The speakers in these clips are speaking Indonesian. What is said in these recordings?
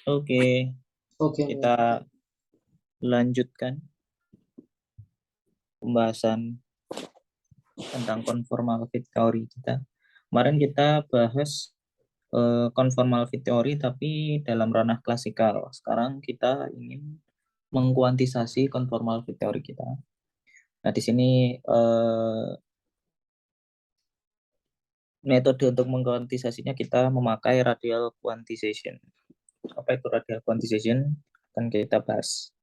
Oke, Oke, kita lanjutkan pembahasan tentang conformal fit theory kita. Kemarin kita bahas conformal fit theory tapi dalam ranah klasikal. Sekarang kita ingin mengkuantisasi conformal fit theory kita. Nah, di sini metode untuk mengkuantisasinya kita memakai radial quantization. Apa itu radial quantization? Akan kita bahas.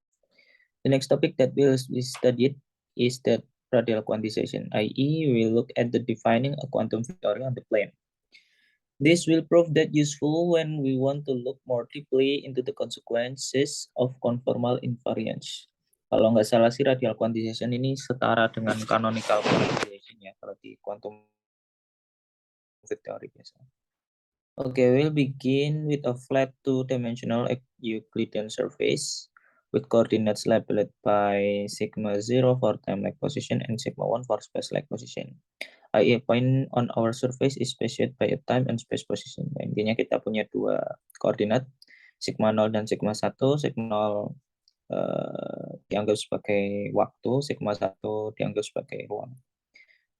The next topic that will be studied is that radial quantization, i.e. we will look at the defining a quantum theory on the plane. This will prove that useful when we want to look more deeply into the consequences of conformal invariance. Kalau nggak salah sih radial quantization ini setara dengan canonical quantization ya kalau di quantum theory biasa. Okay, we'll begin with a flat two-dimensional Euclidean surface with coordinates labeled by sigma 0 for time-like position and sigma 1 for space-like position. A point on our surface is specified by a time and space position. Nah, intinya kita punya dua koordinat, sigma 0 dan sigma 1. Sigma 0 dianggap sebagai waktu, sigma 1 dianggap sebagai ruang.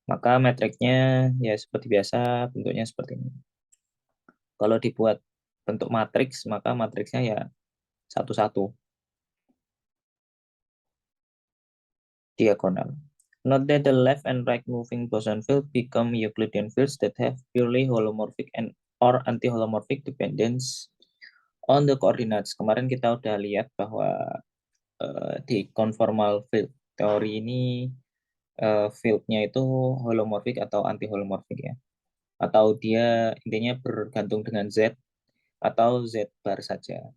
Maka matriknya ya seperti biasa, bentuknya seperti ini. Kalau dibuat bentuk matriks, maka matriksnya ya satu-satu diagonal. Note that the left and right moving boson field become Euclidean fields that have purely holomorphic and or anti-holomorphic dependence on the coordinates. Kemarin kita udah lihat bahwa di conformal field teori ini fieldnya itu holomorphic atau anti-holomorphic ya. Atau dia intinya bergantung dengan Z atau Z bar saja.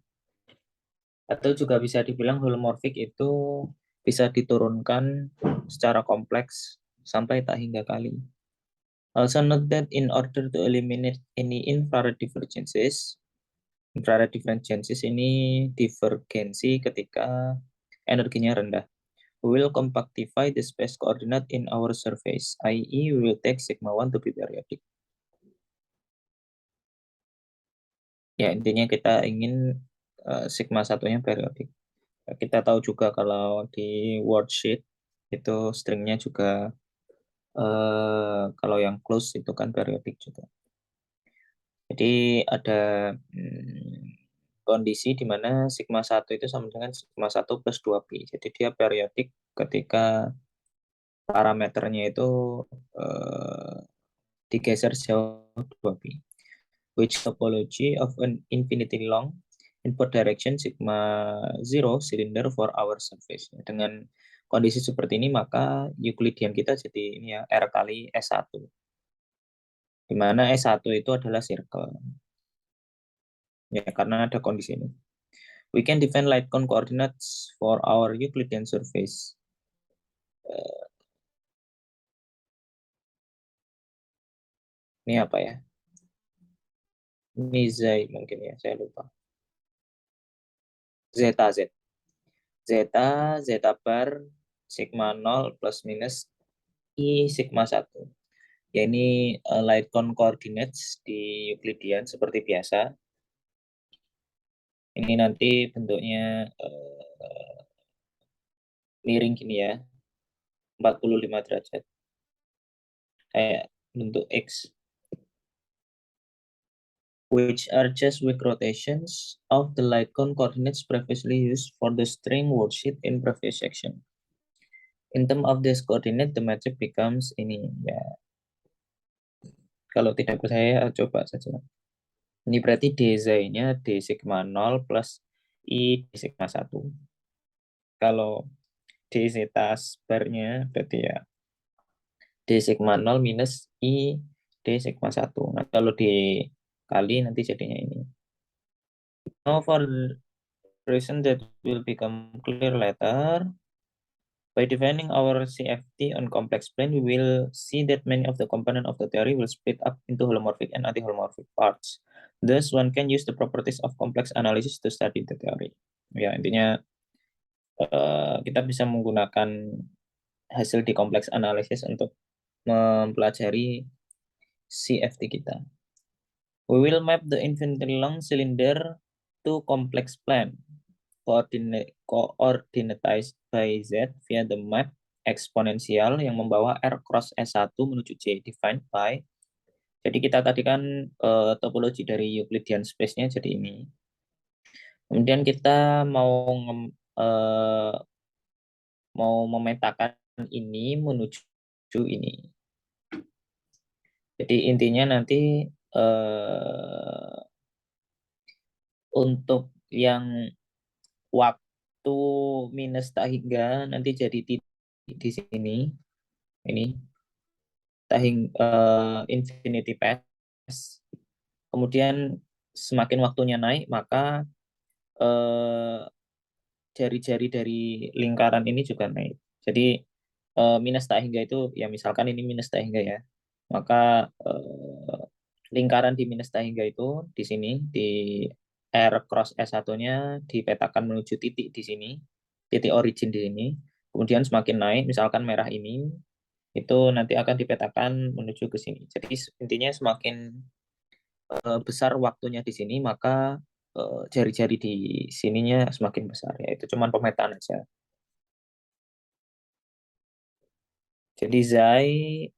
Atau juga bisa dibilang holomorphic itu bisa diturunkan secara kompleks sampai tak hingga kali. Also note that in order to eliminate any infrared divergences ini divergensi ketika energinya rendah. We will compactify the space coordinate in our surface, i.e. we will take sigma 1 to be periodic. Ya, intinya kita ingin sigma satunya periodik. Kita tahu juga kalau di worksheet itu stringnya juga kalau yang close itu kan periodik juga. Jadi ada kondisi di mana sigma 1 itu sama dengan sigma 1 plus 2pi. Jadi dia periodik ketika parameternya itu digeser jauh 2pi. Which topology of an infinity long input direction sigma 0 cylinder for our surface. Dengan kondisi seperti ini maka Euclidean kita jadi ini ya R kali S1. Di mana S1 itu adalah circle. Ya, karena ada kondisi ini. We can define light cone coordinates for our Euclidean surface. Ini apa ya? Ini Z mungkin ya, saya lupa. Zeta, Z. Zeta, zeta bar, sigma 0 plus minus I sigma 1. Ya ini light cone coordinates di Euclidean seperti biasa. Ini nanti bentuknya miring gini ya, 45 derajat. Kayak bentuk X. Which are just weak rotations of the light cone coordinates previously used for the string worksheet in previous section. In terms of this coordinate, the metric becomes ini ya. Kalau tidak percaya, coba saja. Ini berarti DZ-nya D sigma 0 plus I D sigma 1. Kalau D zeta bar-nya berarti ya D sigma 0 minus I D sigma 1. Nah, kalau dikali nanti jadinya ini. Now for the reason that will become clear later, by defining our CFT on complex plane, we will see that many of the components of the theory will split up into holomorphic and anti-holomorphic parts. Thus, one can use the properties of complex analysis to study the theory. Ya, intinya kita bisa menggunakan hasil di complex analysis untuk mempelajari CFT kita. We will map the infinitely long cylinder to complex plane coordinatized by Z via the map eksponensial yang membawa R cross S1 menuju J defined by. Jadi kita tadi kan topologi dari Euclidean space-nya jadi ini. Kemudian kita mau memetakan ini menuju ini. Jadi intinya nanti untuk yang waktu minus tak hingga nanti jadi titik di sini. Ini infinity pass. Kemudian semakin waktunya naik, maka jari-jari dari lingkaran ini juga naik. Jadi minus tak hingga itu, ya misalkan ini minus tak hingga ya, maka lingkaran di minus tak hingga itu di sini, di R cross S1-nya dipetakan menuju titik di sini, titik origin di sini. Kemudian semakin naik, misalkan merah ini, itu nanti akan dipetakan menuju ke sini. Jadi intinya semakin besar waktunya di sini, maka jari-jari di sininya semakin besar. Ya, itu cuma pemetaan aja. Jadi Zai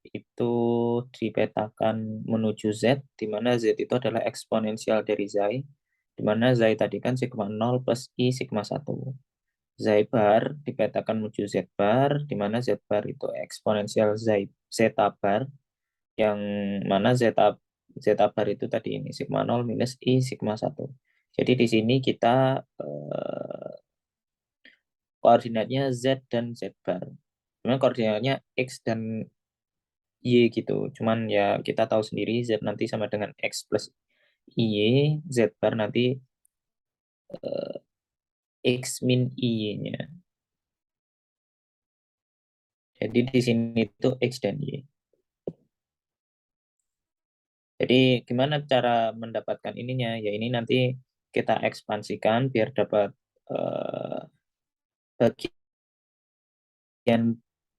itu dipetakan menuju Z, di mana Z itu adalah eksponensial dari Zai, di mana Zai tadi kan sigma 0 plus I sigma 1. Zai bar dipetakan menuju Z bar, di mana Z bar itu eksponensial zeta bar, yang mana zeta bar itu tadi ini sigma 0 minus I sigma 1. Jadi di sini kita koordinatnya Z dan Z bar. Memang koordinatnya X dan Y gitu. Cuman ya kita tahu sendiri Z nanti sama dengan X plus Y, Z bar nanti X min Y-nya. Jadi di sini itu X dan Y. Jadi gimana cara mendapatkan ininya? Ya ini nanti kita ekspansikan biar dapat bagian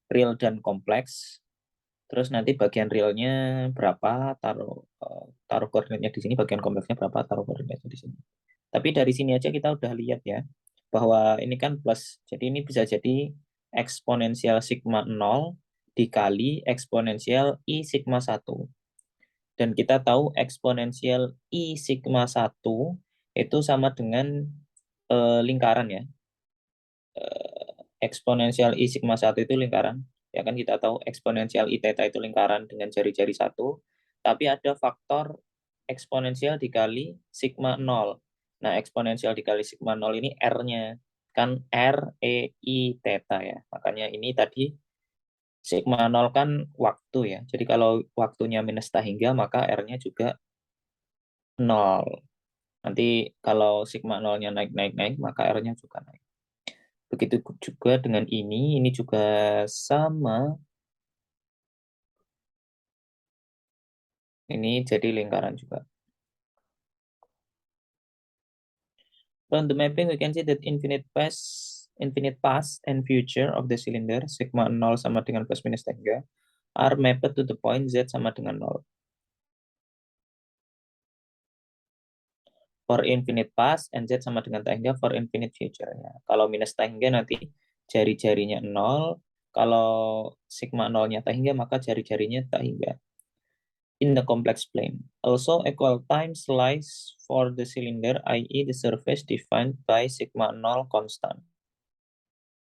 real dan kompleks. Terus nanti bagian realnya berapa, taruh koordinatnya di sini, bagian kompleksnya berapa, taruh koordinatnya di sini. Tapi dari sini aja kita udah lihat ya, bahwa ini kan plus. Jadi ini bisa jadi eksponensial sigma 0 dikali eksponensial I sigma 1. Dan kita tahu eksponensial I sigma 1 itu sama dengan lingkaran ya. Eksponensial I sigma 1 itu lingkaran. Ya kan kita tahu eksponensial I theta itu lingkaran dengan jari-jari 1. Tapi ada faktor eksponensial dikali sigma 0. Nah, eksponensial dikali sigma 0 ini R-nya. Kan R, E, I, theta ya. Makanya ini tadi sigma 0 kan waktu ya. Jadi kalau waktunya minus tak hingga, maka R-nya juga 0. Nanti kalau sigma 0-nya naik, maka R-nya juga naik. Begitu juga dengan ini juga sama. Ini jadi lingkaran juga. From the mapping, we can see that infinite past and future of the cylinder, sigma 0 sama dengan plus minus tangga, are mapped to the point Z sama dengan 0. For infinite past and Z sama dengan tangga for infinite future. Ya. Kalau minus tangga nanti jari-jarinya 0, kalau sigma 0-nya tangga maka jari-jarinya tangga. In the complex plane. Also, equal time slice for the cylinder, i.e. the surface defined by sigma 0 constant.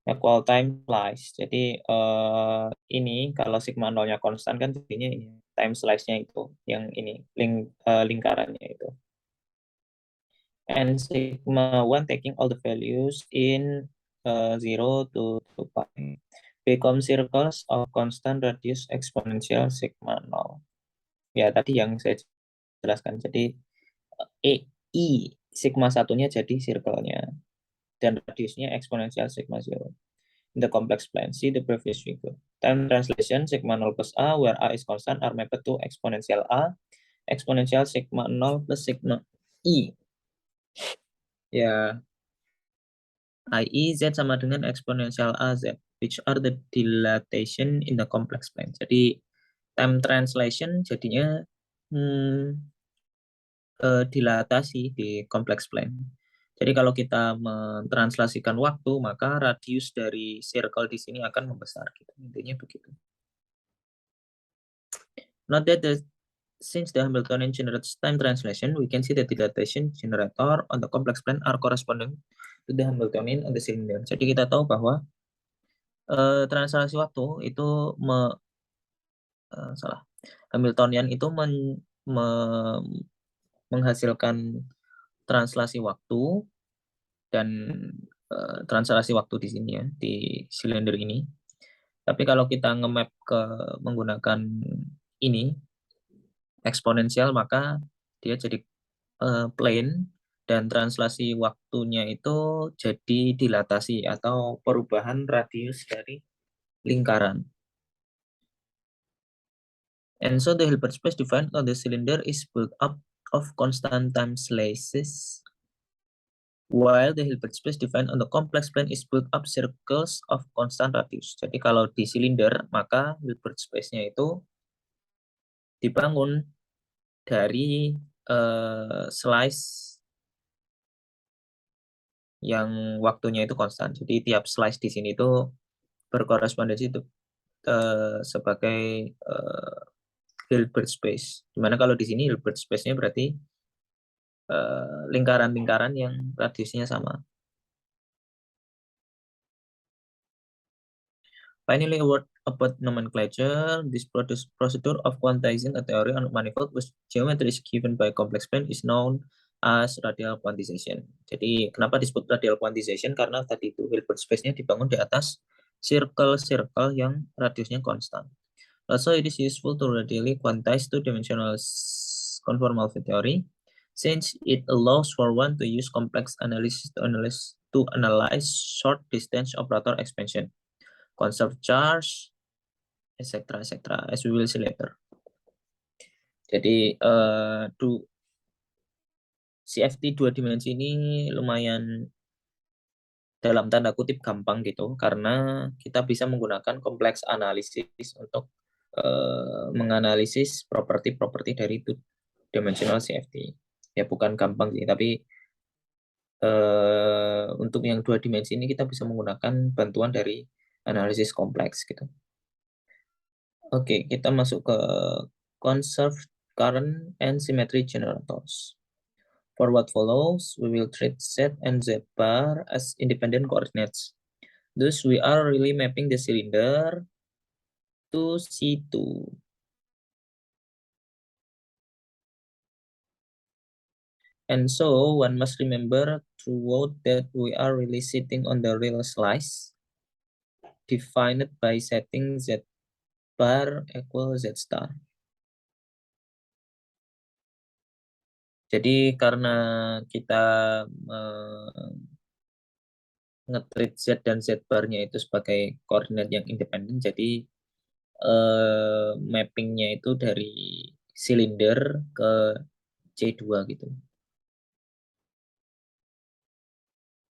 Equal time slice. Jadi ini kalau sigma 0-nya konstan kan jadinya ini time slice-nya itu yang ini lingkarannya itu. And sigma 1 taking all the values in 0 to pi become circles of constant radius exponential sigma 0. Ya tadi yang saya jelaskan. Jadi I sigma satunya jadi circle-nya dan radiusnya eksponensial sigma 0. In the complex plane, see the previous figure. Time translation sigma 0 plus A, where A is constant, are mapped to exponential A, exponential sigma 0 plus sigma I. Ya, I Z sama dengan exponential AZ, which are the dilatation in the complex plane. Jadi, time translation jadinya dilatasi di complex plane. Jadi kalau kita mentranslasikan waktu, maka radius dari circle di sini akan membesar. Gitu. Intinya begitu. Note that since the Hamiltonian generates time translation, we can see that the dilatation generator on the complex plane are corresponding to the Hamiltonian on the cylinder. Jadi kita tahu bahwa translasi waktu itu salah. Hamiltonian itu menghasilkan translasi waktu dan translasi waktu di sini ya, di silinder ini. Tapi kalau kita nge-map ke menggunakan ini eksponensial, maka dia jadi plane dan translasi waktunya itu jadi dilatasi atau perubahan radius dari lingkaran. And so the Hilbert space defined on the cylinder is built up of constant time slices, while the Hilbert space defined on the complex plane is built up circles of constant radius. Jadi kalau di silinder, maka Hilbert space-nya itu dibangun dari slice yang waktunya itu konstan. Jadi tiap slice di sini itu berkorespondensi itu sebagai Hilbert space. Dimana kalau di sini Hilbert space-nya berarti lingkaran-lingkaran yang radiusnya sama. Finally, a word about nomenclature. This procedure of quantizing a theory on manifold whose geometry is given by complex plane is known as radial quantization. Jadi kenapa disebut radial quantization? Karena tadi itu Hilbert space-nya dibangun di atas circle-circle yang radiusnya konstan. Also, it is useful to radially quantize two-dimensional conformal field theory, since it allows for one to use complex analysis to analyze short distance operator expansion, conserve charge, etc., etc., as we will see later. Jadi CFT dua dimensi ini lumayan dalam tanda kutip gampang gitu, karena kita bisa menggunakan kompleks analisis untuk menganalisis properti-properti dari two dimensional CFT. Ya bukan gampang sih, tapi untuk yang dua dimensi ini kita bisa menggunakan bantuan dari analisis kompleks gitu. Oke, kita masuk ke conserved current and symmetry generators. For what follows, we will treat Z and Z bar as independent coordinates. Thus, we are really mapping the cylinder to C2. And so, one must remember throughout that we are really sitting on the real slice, defined by setting Z bar equal Z star. Jadi karena kita nge-treat Z dan Z bar-nya itu sebagai koordinat yang independen, jadi mappingnya itu dari silinder ke C2 gitu.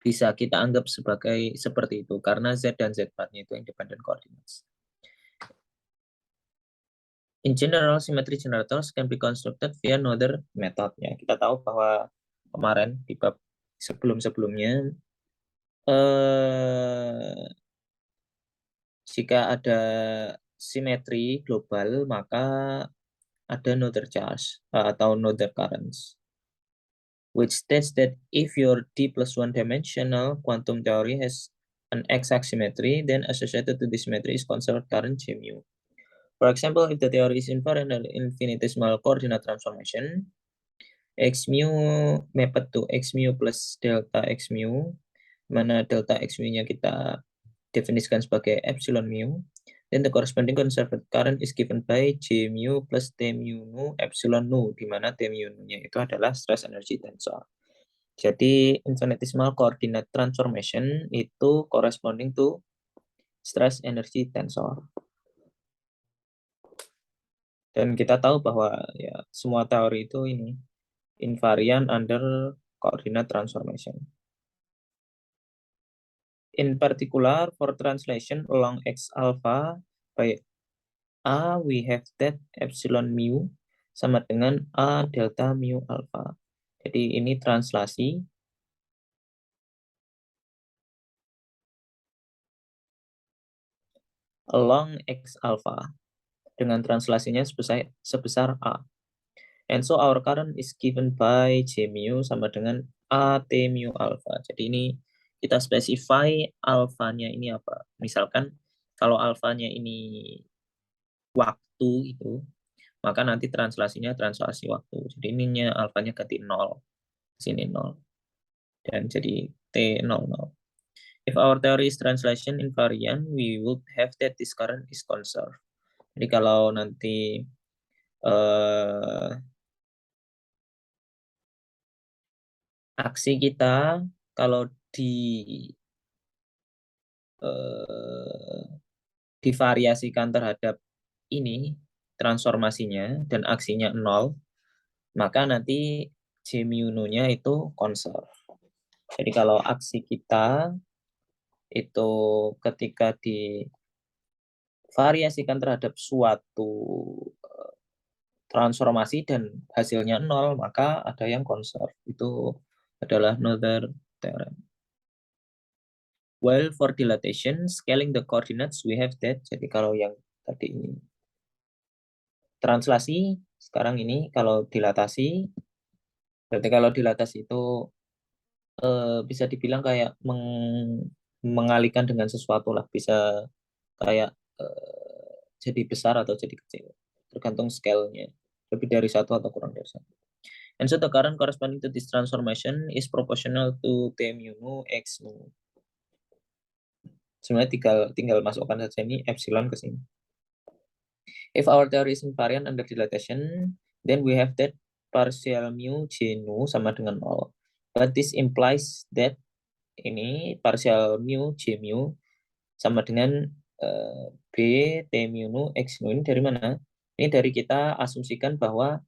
Bisa kita anggap sebagai seperti itu, karena Z dan Z bar-nya itu independent coordinates. In general, symmetry generators can be constructed via another method. Ya, kita tahu bahwa kemarin di bab sebelum-sebelumnya jika ada simetri global, maka ada nodal charge atau nodal currents, which states that if your d plus one dimensional quantum theory has an exact symmetry, then associated to this symmetry is conserved current J mu. For example, if the theory is invariant infinitesimal coordinate transformation, x mu mapped to x mu plus delta x mu, mana delta x mu-nya kita definisikan sebagai epsilon mu, then the corresponding conserved current is given by J mu plus T mu nu epsilon nu, di mana T mu nu-nya itu adalah stress energy tensor. Jadi infinitesimal coordinate transformation itu corresponding to stress energy tensor. Dan kita tahu bahwa ya semua teori itu ini invariant under coordinate transformation. In particular, for translation along X alpha by A, we have that epsilon mu sama dengan A delta mu alpha. Jadi ini translasi along X alpha dengan translasinya sebesar A. And so our current is given by J mu sama dengan AT mu alpha. Jadi ini kita specify alfanya ini apa. Misalkan kalau alfanya ini waktu itu, maka nanti translasinya translasi waktu. Jadi ininya alfanya ganti 0. Sini 0. Dan jadi T00. If our theory is translation invariant, we would have that this current is conserved. Jadi kalau nanti aksi kita kalau divariasikan terhadap ini transformasinya dan aksinya 0, maka nanti J mu nu-nya itu conserve. Jadi kalau aksi kita itu ketika divariasikan terhadap suatu transformasi dan hasilnya 0, maka ada yang conserve. Itu adalah Noether theorem. While for dilatation, scaling the coordinates, we have that. Jadi kalau yang tadi ini translasi, sekarang ini kalau dilatasi, berarti kalau dilatasi itu bisa dibilang kayak mengalihkan dengan sesuatu lah, bisa kayak jadi besar atau jadi kecil, tergantung scale-nya, lebih dari satu atau kurang dari satu. And so the current corresponding to this transformation is proportional to T mu nu X nu. Sebenarnya tinggal masukkan saja ini epsilon ke sini. If our theory is invariant under dilatation, then we have that partial mu J nu sama dengan 0. But this implies that ini partial mu J mu sama dengan B T mu nu X nu. Ini dari mana? Ini dari kita asumsikan bahwa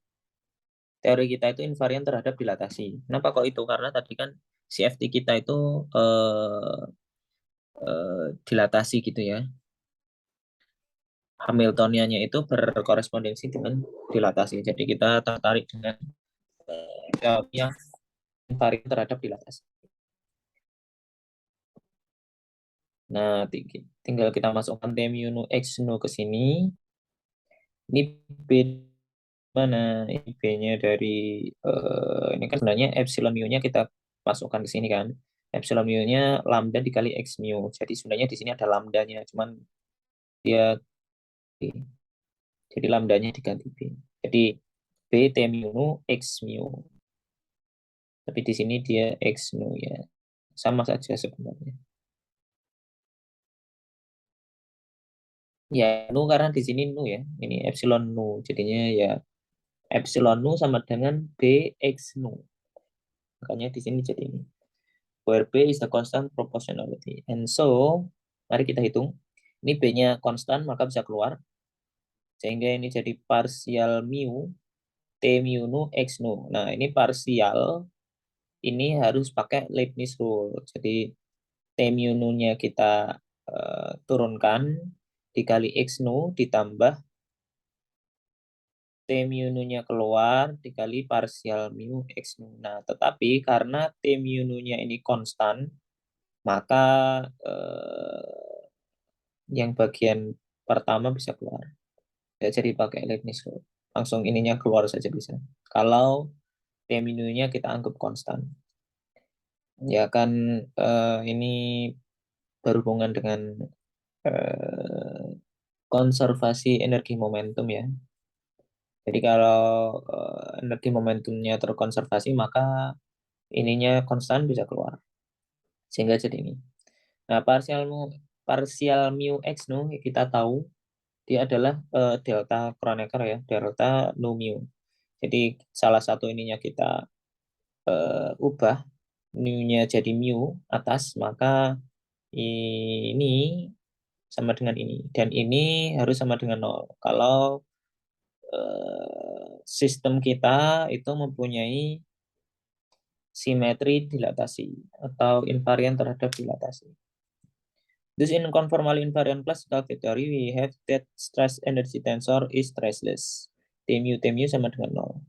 teori kita itu invariant terhadap dilatasi. Kenapa kok itu? Karena tadi kan CFT kita itu dilatasi gitu ya. Hamiltoniannya itu berkorespondensi dengan dilatasi. Jadi kita tertarik dengan yang invariant terhadap dilatasi. Nah, tinggal kita masukkan T mu nu X nu ke sini. Ini B mana? Ini B-nya dari ini kan sebenarnya epsilon mu-nya kita masukkan ke sini kan. Epsilon mu-nya lambda dikali X mu. Jadi sebenarnya di sini ada lambdanya, cuman dia jadi lambdanya diganti B. Jadi B T mu nu X mu. Tapi di sini dia X nu ya. Sama saja sebenarnya. Ya, nu karena di sini nu ya. Ini epsilon nu. Jadinya ya epsilon nu sama dengan Bx nu. Makanya di sini jadi ini. Where B is the constant proportionality. And so, mari kita hitung. Ini B-nya konstan, maka bisa keluar. Sehingga ini jadi parsial mu, T mu nu, X nu. Nah, ini parsial. Ini harus pakai Leibniz rule. Jadi, T mu nu-nya kita turunkan, dikali X nu, ditambah T mu nu-nya keluar, dikali parsial mu X nu. Nah, tetapi karena T mu nu-nya ini konstan, maka yang bagian pertama bisa keluar. Ya, jadi pakai Leibniz rule. Langsung ininya keluar saja bisa. Kalau T mu nu-nya kita anggap konstan. Ya kan ini berhubungan dengan konservasi energi momentum ya. Jadi kalau energi momentumnya terkonservasi, maka ininya konstan bisa keluar. Sehingga jadi ini. Nah, parsial mu X nu kita tahu dia adalah delta Kronecker ya, delta nu mu. Jadi salah satu ininya kita ubah mu-nya jadi mu atas, maka ini sama dengan ini. Dan ini harus sama dengan 0. Kalau sistem kita itu mempunyai simetri dilatasi atau invariant terhadap dilatasi. Thus in conformally invariant classical theory we have that stress energy tensor is stressless. T mu sama dengan 0.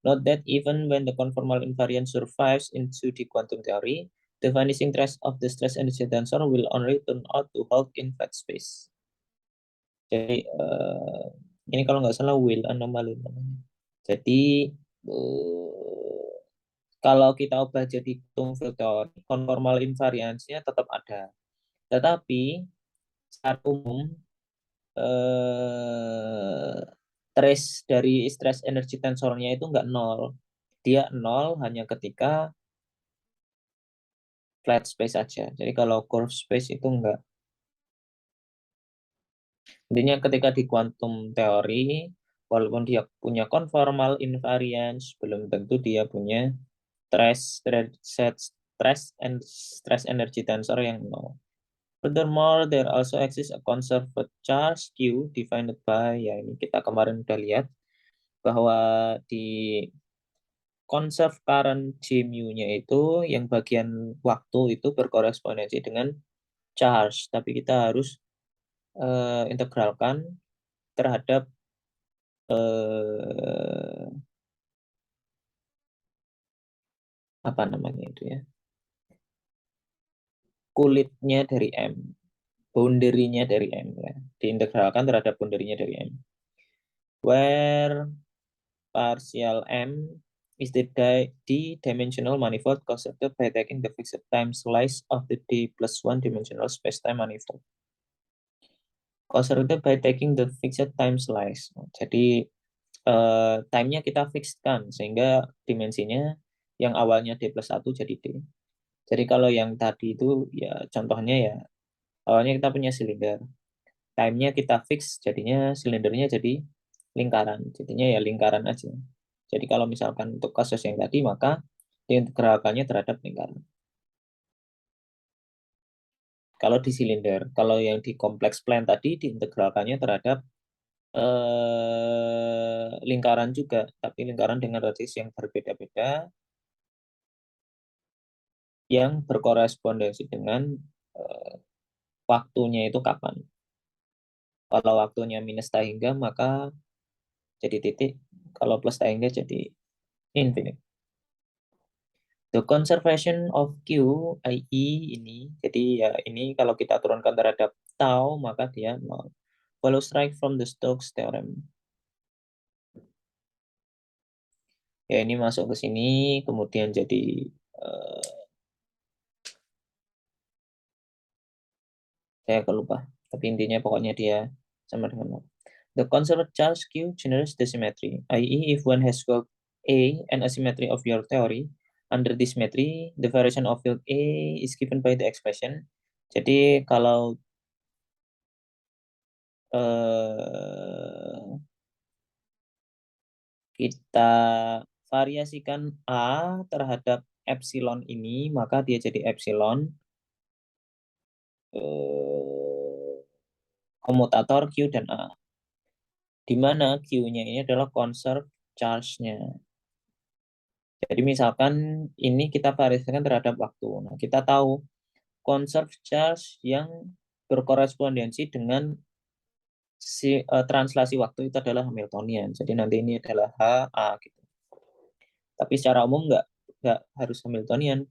Note that even when the conformal invariant survives into the quantum theory, the vanishing trace of the stress energy tensor will only turn out to hold in flat space. Jadi ini kalau nggak salah Will anomaly namanya. Jadi kalau kita ubah jadi hitung field theory, conformal invariance-nya tetap ada. Tetapi secara umum eh, trace dari stress energy tensornya itu nggak nol. Dia nol hanya ketika flat space saja. Jadi kalau curve space itu enggak. Intinya ketika di quantum teori, walaupun dia punya conformal invariance, belum tentu dia punya stress energy tensor yang nol. Furthermore, there also exists a conserved charge Q defined by, ya ini kita kemarin udah lihat, bahwa di conserved current J mu-nya itu yang bagian waktu itu berkorespondensi dengan charge, tapi kita harus integralkan terhadap apa namanya itu ya, kulitnya dari M, boundary-nya dari M ya, diintegralkan terhadap boundary-nya dari M, where partial M is the d-dimensional manifold constructed by taking the fixed time slice of the d plus one dimensional spacetime manifold. Constructed by taking the fixed time slice. Jadi time-nya kita fixkan sehingga dimensinya yang awalnya d plus 1 jadi d. Jadi kalau yang tadi itu ya contohnya ya awalnya kita punya silinder. Time-nya kita fix jadinya silindernya jadi lingkaran. Jadinya ya lingkaran aja. Jadi kalau misalkan untuk kasus yang tadi maka diintegralkannya terhadap lingkaran. Kalau di silinder, kalau yang di kompleks plan tadi diintegralkannya terhadap lingkaran juga, tapi lingkaran dengan radius yang berbeda-beda yang berkorespondensi dengan eh, waktunya itu kapan. Kalau waktunya minus tahingga maka jadi titik, kalau plus tahingga jadi infinite. The conservation of Q, i.e. ini, jadi ya ini kalau kita turunkan terhadap tau maka dia nol. Follow strike from the Stokes theorem. Ya ini masuk ke sini, kemudian jadi saya lupa, tapi intinya pokoknya dia sama dengan nol. The conserved charge Q generates the symmetry, i.e. if one has field A and asymmetry of your theory, under this symmetry, the variation of field A is given by the expression. Jadi kalau kita variasikan A terhadap epsilon ini, maka dia jadi epsilon komutator Q dan A. Di mana Q-nya ini adalah conserved charge-nya. Jadi misalkan ini kita variasikan terhadap waktu. Nah, kita tahu conserved charge yang berkorespondensi dengan translasi waktu itu adalah Hamiltonian. Jadi nanti ini adalah HA gitu. Tapi secara umum nggak harus Hamiltonian.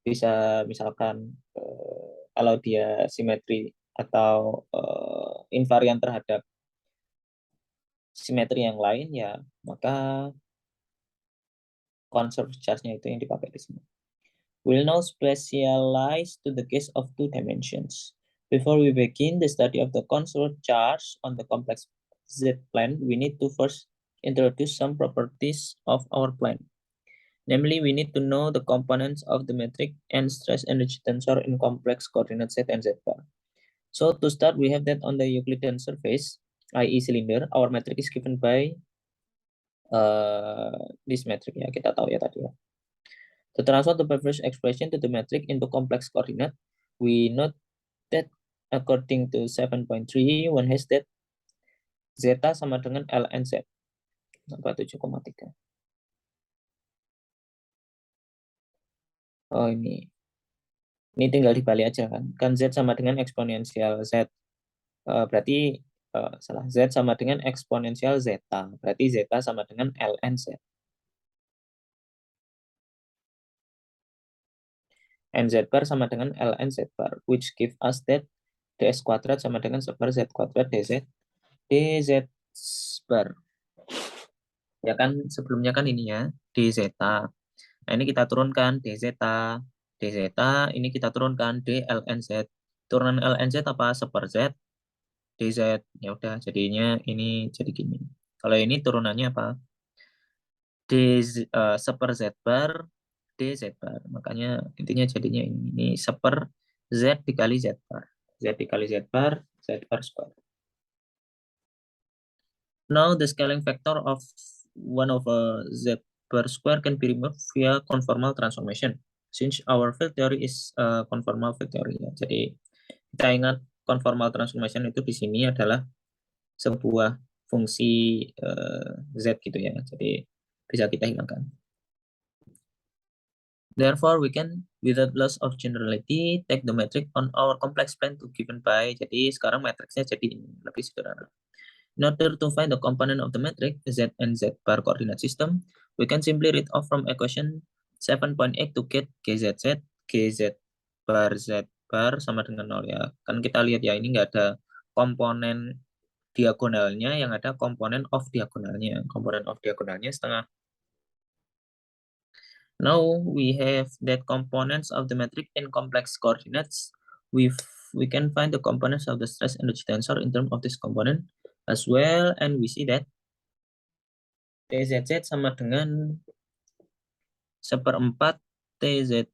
Bisa misalkan kalau dia simetri atau invarian terhadap simetri yang lain ya maka conserved charge-nya itu yang dipakai di sini. We'll now specialize to the case of two dimensions. Before we begin the study of the conserved charge on the complex Z plane, we need to first introduce some properties of our plane. Namely, we need to know the components of the metric and stress energy tensor in complex coordinate Z and Z bar. So to start, we have that on the Euclidean surface, i.e. cylinder, our metric is given by this metric ya, kita tahu ya tadi ya. To transfer the previous expression to the metric into complex coordinate, we note that according to 7.3, one has that zeta sama dengan ln z, 7,3. Oh ini tinggal dibalik aja kan. Kan z sama dengan eksponensial z. Berarti salah, z sama dengan eksponensial zeta. Berarti zeta sama dengan ln z. nz bar sama dengan ln z bar, which give us that ds kuadrat sama dengan sebar z kuadrat dz dz bar. Ya kan sebelumnya kan ini ya, dz. Nah, ini kita turunkan dz. dz ini kita turunkan dln z. Turunan ln z apa? Seper z dz. Ya udah, jadinya ini jadi gini. Kalau ini turunannya apa? Seper z bar dz bar. Makanya intinya jadinya ini seper z dikali z bar. Z dikali z bar, z bar square. Now the scaling factor of 1/z per square can be removed via conformal transformation. Since our field theory is conformal field theory. Ya. Jadi kita ingat conformal transformation itu di sini adalah sebuah fungsi z gitu ya. Jadi bisa kita hilangkan. Therefore, we can, without loss of generality, take the metric on our complex plane to given by. Jadi sekarang matriksnya jadi lebih sederhana. In order to find the component of the metric z and z bar coordinate system, we can simply read off from equation 7.8 to get gzz, gz bar z bar sama dengan 0 ya. Kan kita lihat ya, ini nggak ada komponen diagonalnya, yang ada komponen of diagonalnya. Komponen of diagonalnya setengah. Now we have that components of the metric in complex coordinates. We can find the components of the stress energy tensor in terms of this component as well, and we see that TZZ sama dengan 1/4 TZ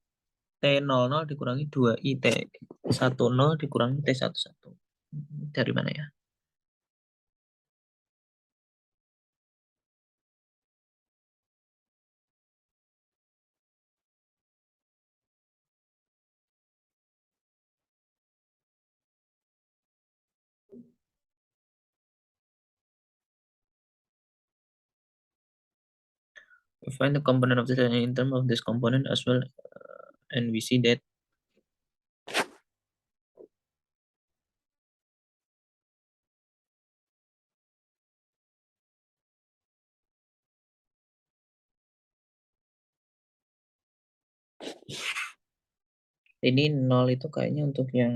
T00 dikurangi 2I T10 dikurangi T11. Dari mana ya? We find the component of this in terms of this component as well, and we see that ini 0 itu kayaknya untuk yang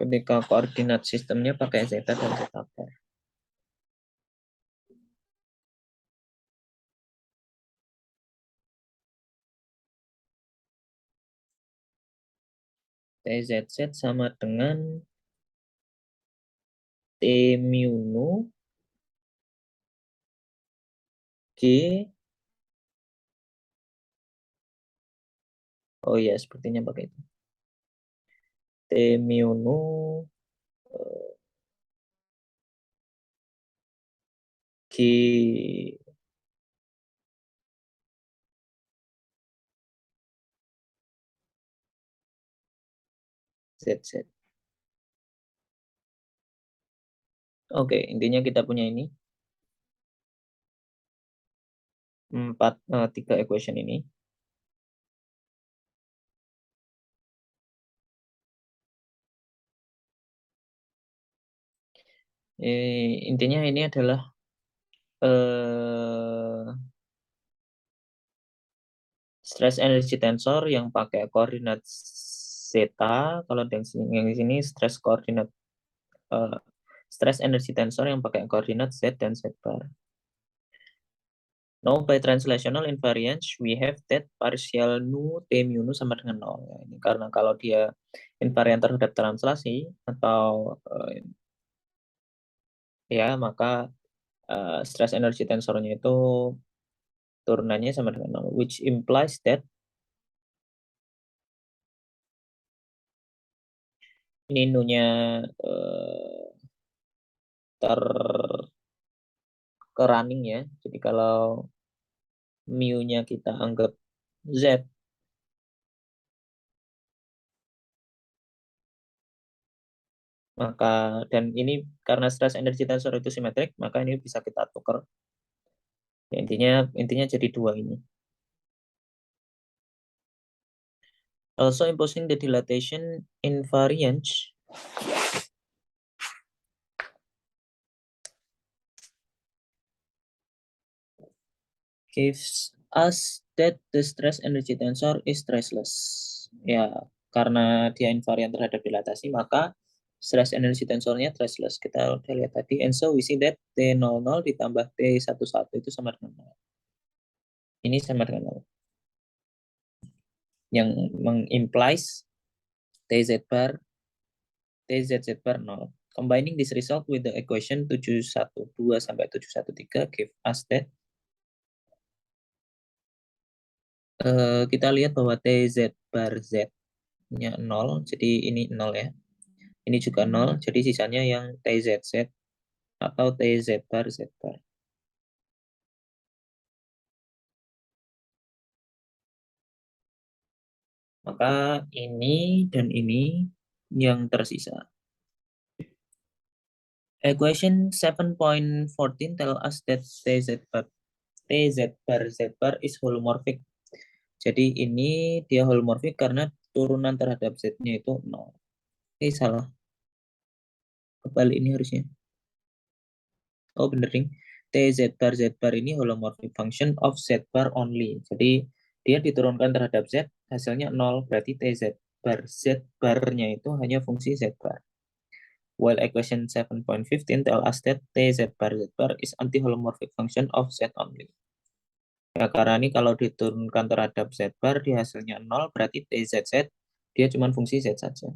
ketika koordinat sistemnya pakai zeta dan zeta bar. TZZ sama dengan T mu nu G. Oh iya, sepertinya pakai itu. T mu nu G ZZ. Oke, intinya kita punya ini 3 equation ini. Intinya ini adalah stress energy tensor yang pakai koordinat zeta. Kalau yang di sini stress koordinat stress energy tensor yang pakai koordinat z dan z bar. Now by translational invariance we have that partial nu T mu nu sama dengan 0 ya. Ini karena kalau dia invariant terhadap translasi atau ya maka stress energy tensornya itu turunannya sama dengan 0, which implies that ini nu-nya ke running ya. Jadi kalau mu-nya kita anggap z, maka dan ini karena stress energy tensor itu simetrik, maka ini bisa kita tukar. Ya, intinya jadi 2 ini. Also imposing the dilatation invariance gives us that the stress energy tensor is stressless. Ya, karena dia invariant terhadap dilatasi, maka stress energy tensornya traceless. Kita udah lihat tadi. And so we see that T00 ditambah T11 itu sama dengan 0. Ini sama dengan 0. Yang mengimplies TZ bar, TZZ bar 0. Combining this result with the equation 712 sampai 713 give us that kita lihat bahwa TZ bar Z-nya 0, jadi ini 0 ya. Ini juga 0, jadi sisanya yang TZZ atau TZ bar Z bar. Maka ini dan ini yang tersisa. Equation 7.14 tell us that TZ bar Z bar is holomorphic. Jadi ini dia holomorphic karena turunan terhadap Z-nya itu 0. Salah. Kebalik ini harusnya. Oh, bener nih. TZ bar Z bar ini holomorphic function of Z bar only. Jadi dia diturunkan terhadap Z, hasilnya 0. Berarti TZ bar Z bar-nya itu hanya fungsi Z bar. While equation 7.15 tell us that TZ bar Z bar is anti-holomorphic function of Z only. Ya, karena ini kalau diturunkan terhadap Z bar, di hasilnya 0, berarti TZZ, dia cuma fungsi Z saja.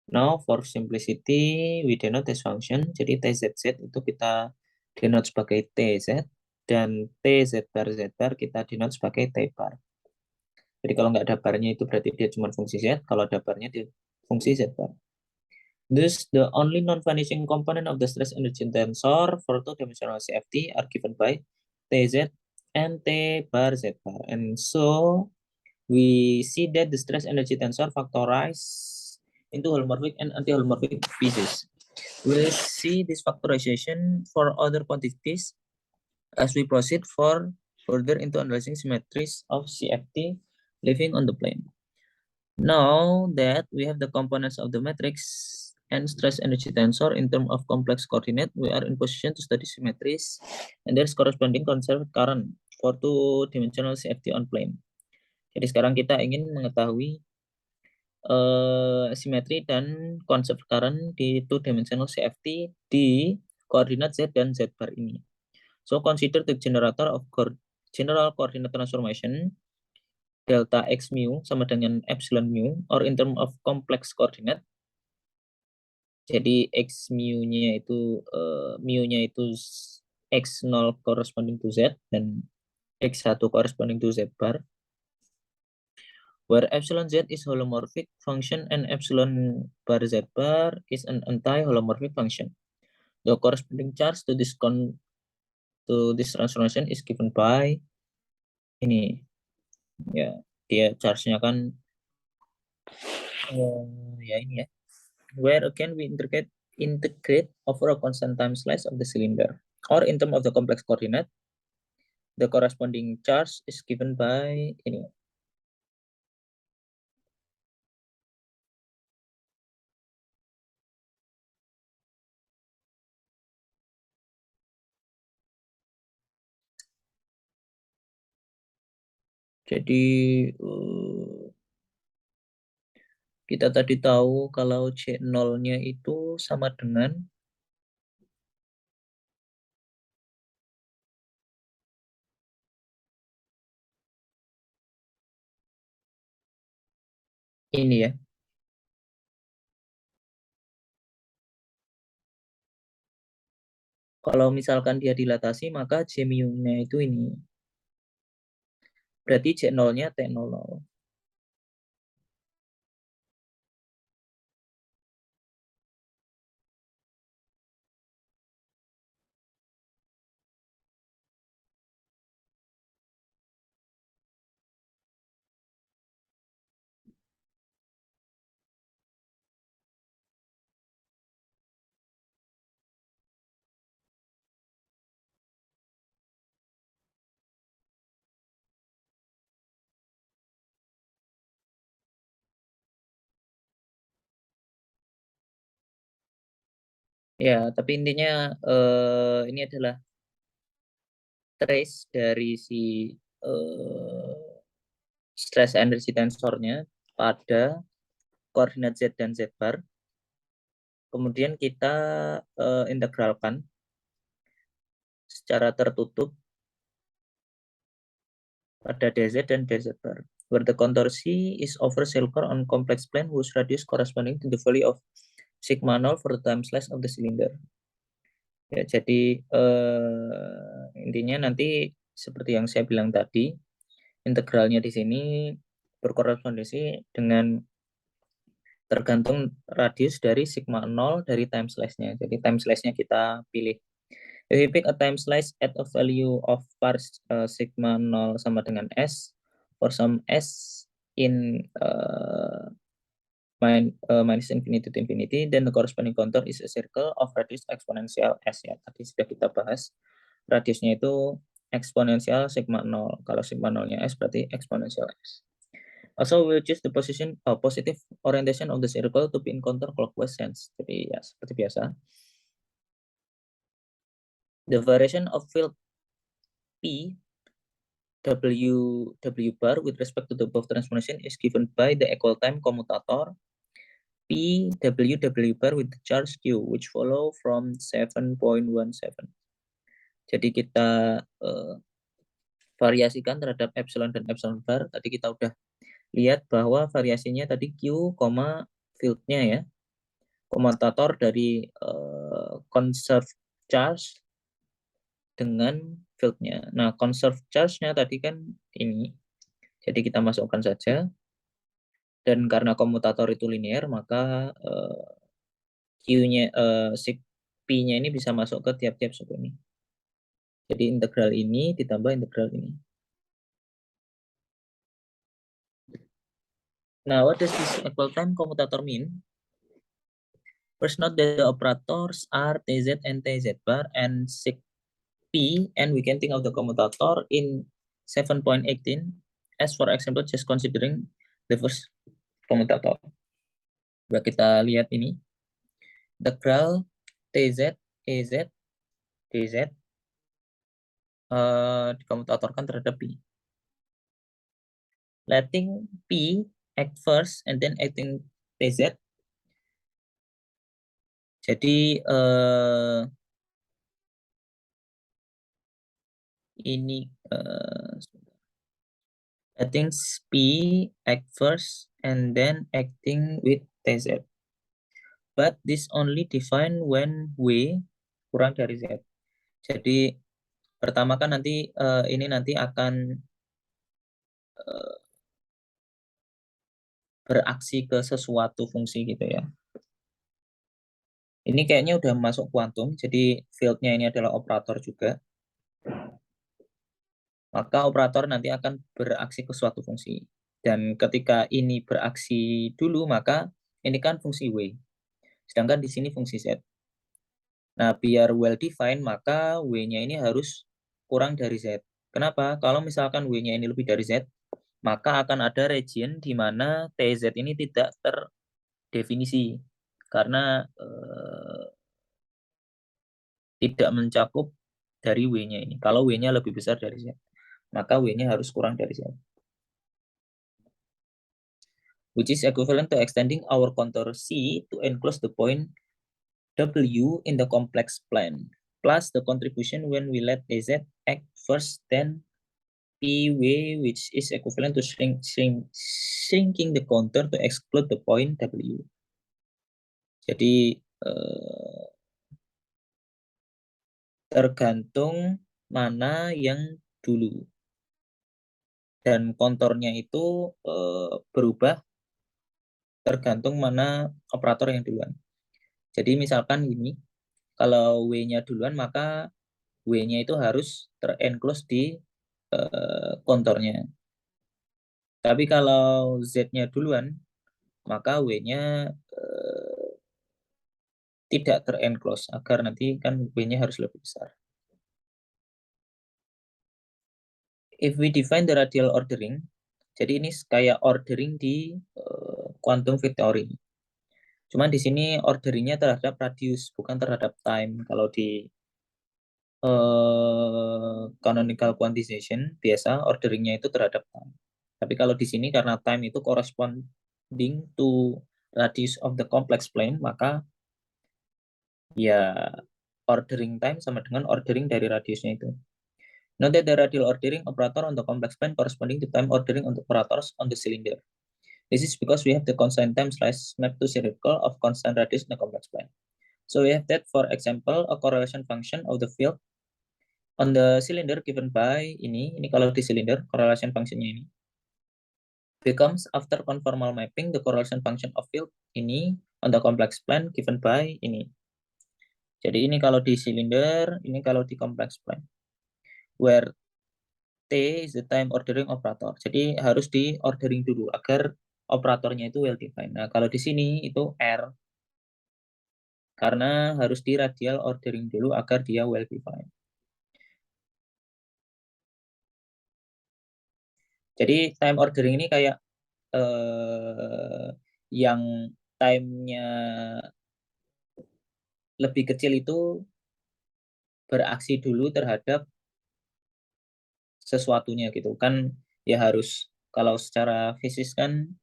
Now, for simplicity, we denote this function. Jadi TZZ itu kita denote sebagai TZ, dan TZ bar Z bar kita denote sebagai T bar. Jadi kalau nggak ada barnya itu berarti dia cuma fungsi Z, kalau ada barnya dia fungsi Z bar. Thus, the only non-vanishing component of the stress energy tensor for two-dimensional CFT are given by TZ and T bar Z bar. And so, we see that the stress energy tensor factorize into holomorphic and anti-holomorphic pieces. We'll see this factorization for other quantities as we proceed further into analyzing symmetries of CFT living on the plane. Now that we have the components of the matrix and stress energy tensor in terms of complex coordinate, we are in position to study symmetries and their corresponding conserved current for two-dimensional CFT on plane. Jadi sekarang kita ingin mengetahui simetri dan konsep current di two-dimensional CFT di koordinat Z dan Z bar ini. So consider the generator of general coordinate transformation delta x mu sama dengan epsilon mu, or in term of complex coordinate. Jadi x mu-nya itu x0 corresponding to Z dan x1 corresponding to Z bar, where epsilon Z is holomorphic function and epsilon bar Z bar is an anti-holomorphic function. The corresponding charge to this transformation is given by ini ya, dia charge-nya kan ya ini ya, where again we integrate over a constant time slice of the cylinder, or in terms of the complex coordinate, the corresponding charge is given by ini. Jadi kita tadi tahu kalau C0-nya itu sama dengan ini ya. Kalau misalkan dia dilatasi, maka C mu-nya itu ini. Berarti C0-nya T00. Ya, tapi intinya ini adalah trace dari si stress energy tensornya pada koordinat Z dan Z bar. Kemudian kita integralkan secara tertutup pada dz dan dz bar, where the contour C is over circle on complex plane whose radius corresponding to the value of sigma 0 for the time slice of the cylinder. Ya, jadi intinya nanti seperti yang saya bilang tadi, integralnya di sini berkorespondensi dengan tergantung radius dari sigma 0 dari time slice-nya. Jadi time slice-nya kita pilih. If we pick a time slice at a value of var sigma 0 sama dengan S, for some S in minus infinity to infinity, then the corresponding contour is a circle of radius eksponensial S ya. Tadi sudah kita bahas, radiusnya itu eksponensial sigma 0. Kalau sigma 0-nya S berarti eksponensial S. Also, we'll choose the positive orientation of the circle to be in counterclockwise sense. Jadi ya seperti biasa. The variation of field P W bar with respect to the above transformation is given by the equal time commutator P W bar with the charge Q, which follow from 7.17. Jadi kita variasikan terhadap epsilon dan epsilon bar. Tadi kita udah lihat bahwa variasinya tadi Q, fieldnya ya, komutator dari conserved charge dengan fieldnya. Nah, conserved charge-nya tadi kan ini. Jadi kita masukkan saja. Dan karena komutator itu linear, maka Q-nya, P-nya ini bisa masuk ke tiap-tiap suku ini. Jadi integral ini ditambah integral ini. Now, what does this equal time commutator mean? First, note that the operators are Tz and Tz bar and sig P, and we can think of the commutator in 7.18 as, for example, just considering the first commutator. Coba kita lihat ini. Integral Tz, Ez, Dz dikomutatorkan terhadap P. Letting P act first and then acting Tz. Jadi ini letting P act first and then acting with Tz. But this only defined when W kurang dari Z. Jadi pertama kan nanti ini nanti akan beraksi ke sesuatu fungsi gitu ya. Ini kayaknya udah masuk kuantum, jadi field-nya ini adalah operator juga. Maka operator nanti akan beraksi ke suatu fungsi. Dan ketika ini beraksi dulu, maka ini kan fungsi W. Sedangkan di sini fungsi Z. Nah, biar well defined, maka W-nya ini harus kurang dari Z. Kenapa? Kalau misalkan W-nya ini lebih dari Z, maka akan ada region di mana TZ ini tidak terdefinisi karena tidak mencakup dari W-nya ini. Kalau W-nya lebih besar dari Z, maka W-nya harus kurang dari Z. Which is equivalent to extending our contour C to enclose the point W in the complex plane, plus the contribution when we let TZ act first, then PW, which is equivalent to shrinking the contour to exclude the point W. Jadi tergantung mana yang dulu. Dan konturnya itu berubah tergantung mana operator yang duluan. Jadi misalkan ini, kalau W-nya duluan, maka W-nya itu harus terenclose di konturnya. Tapi kalau Z-nya duluan, maka W-nya tidak terenclose, agar nanti kan W-nya harus lebih besar. If we define the radial ordering, jadi ini kayak ordering di quantum field theory. Cuman di sini orderingnya terhadap radius, bukan terhadap time. Kalau di canonical quantization, biasa orderingnya itu terhadap time. Tapi kalau di sini karena time itu corresponding to radius of the complex plane, maka ya ordering time sama dengan ordering dari radiusnya itu. Note that the radial ordering operator on the complex plane corresponding to time ordering on the operators on the cylinder. This is because we have the constant time slice mapped to circle of constant radius in the complex plane. So we have that, for example, a correlation function of the field on the cylinder given by ini kalau di cylinder, correlation functionnya ini becomes after conformal mapping the correlation function of field ini on the complex plane given by ini. Jadi ini kalau di cylinder, ini kalau di complex plane. Where T is the time ordering operator. Jadi harus di ordering dulu agar operatornya itu well defined. Nah, kalau di sini itu R karena harus di radial ordering dulu agar dia well defined. Jadi time ordering ini kayak yang time-nya lebih kecil itu beraksi dulu terhadap sesuatunya gitu kan, ya harus kalau secara fisik kan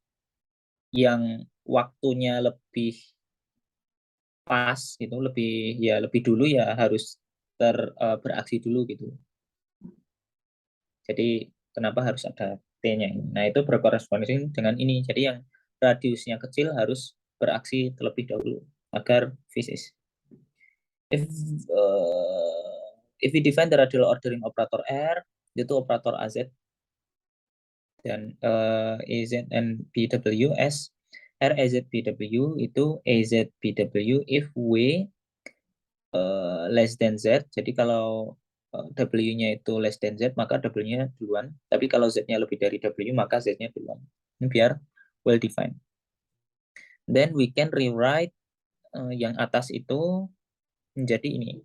yang waktunya lebih pas gitu, lebih dulu ya harus beraksi dulu gitu. Jadi kenapa harus ada T-nya ini? Nah, itu berkorespondensi dengan ini. Jadi yang radiusnya kecil harus beraksi terlebih dahulu agar fisis. If we define the radial ordering operator R, itu operator AZ dan AZ and BW as R AZ BW itu AZ BW if W less than Z. Jadi kalau W-nya itu less than Z, maka W-nya duluan. Tapi kalau Z-nya lebih dari W, maka Z-nya duluan. Ini biar well defined. Then we can rewrite yang atas itu menjadi ini.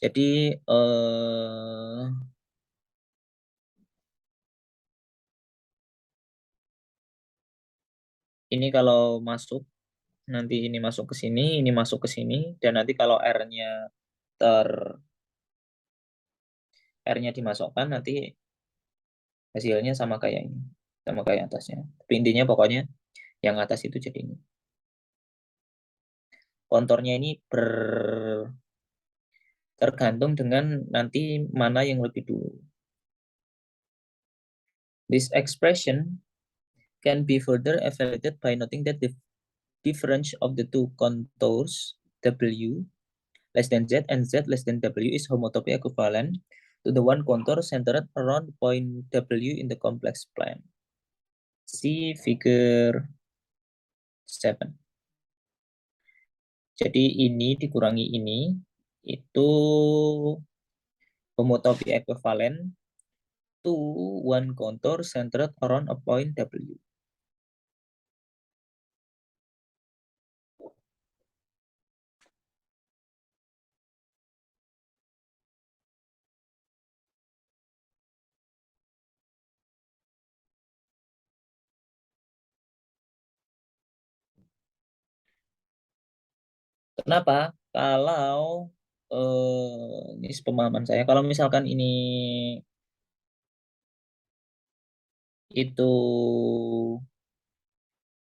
Jadi ini kalau masuk, nanti ini masuk ke sini, ini masuk ke sini, dan nanti kalau R-nya R-nya dimasukkan, nanti hasilnya sama kayak ini, sama kayak atasnya. Tapi intinya pokoknya yang atas itu jadi ini. Konturnya ini tergantung dengan nanti mana yang lebih dulu. This expression can be further evaluated by noting that the difference of the two contours W less than Z and Z less than W is homotopy equivalent to the one contour centered around point W in the complex plane. See figure 7. Jadi ini dikurangi ini, itu homotopy equivalent to one contour centered around a point W. Kenapa? Kalau ini pemahaman saya, kalau misalkan ini itu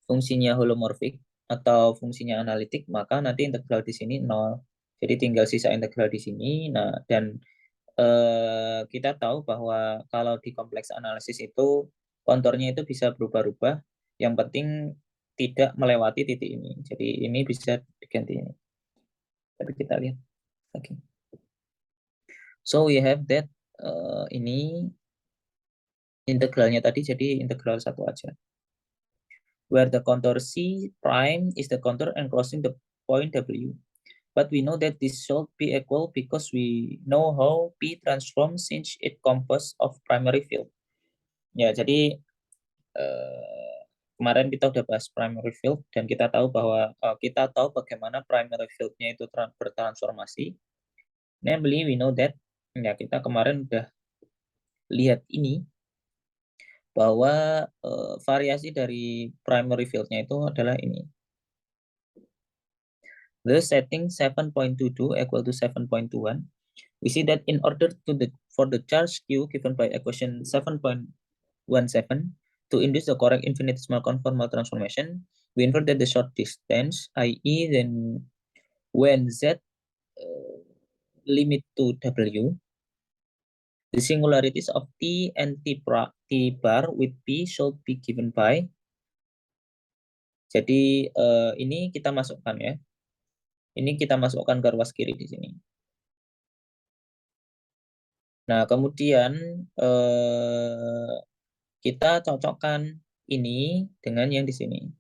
fungsinya holomorfik atau fungsinya analitik, maka nanti integral di sini 0. Jadi tinggal sisa integral di sini. Nah, dan kita tahu bahwa kalau di kompleks analisis itu konturnya itu bisa berubah-ubah. Yang penting tidak melewati titik ini. Jadi ini bisa diganti ini. Tapi kita lihat lagi. So we have that ini integralnya tadi jadi integral satu aja. Where the contour C prime is the contour enclosing the point W. But we know that this should be equal because we know how P transforms since it composed of primary field. Ya, jadi kemarin kita udah bahas primary field dan kita tahu bahwa kita tahu bagaimana primary field-nya itu bertransformasi. Namely, we know that ya kita kemarin udah lihat ini bahwa variasi dari primary field-nya itu adalah ini. The setting 7.22 equal to 7.21. We see that in order for the charge Q given by equation 7.17, to induce the correct infinitesimal conformal transformation, we inverted the short distance, i.e. then when z limit to w, the singularities of t and t bar with p should be given by. Jadi ini kita masukkan ya. Ini kita masukkan ke ruas kiri di sini. Nah, kemudian kita cocokkan ini dengan yang di sini.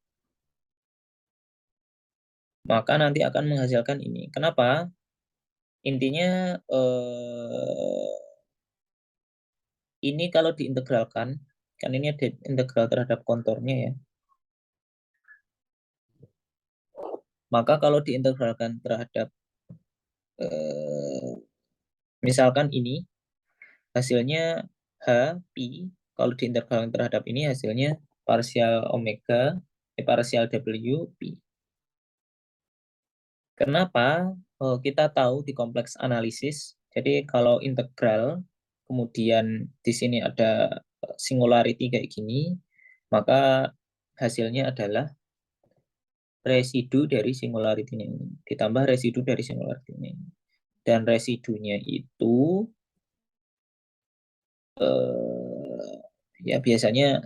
Maka nanti akan menghasilkan ini. Kenapa? Intinya ini kalau diintegralkan, kan ini ada integral terhadap konturnya ya. Maka kalau diintegralkan terhadap misalkan ini hasilnya H, Pi, kalau diintegralkan terhadap ini hasilnya parsial omega, parsial W, Pi. Kenapa? Kita tahu di kompleks analisis, jadi kalau integral, kemudian di sini ada singularity kayak gini, maka hasilnya adalah residu dari singularity ini, ditambah residu dari singularity ini. Dan residunya itu ya biasanya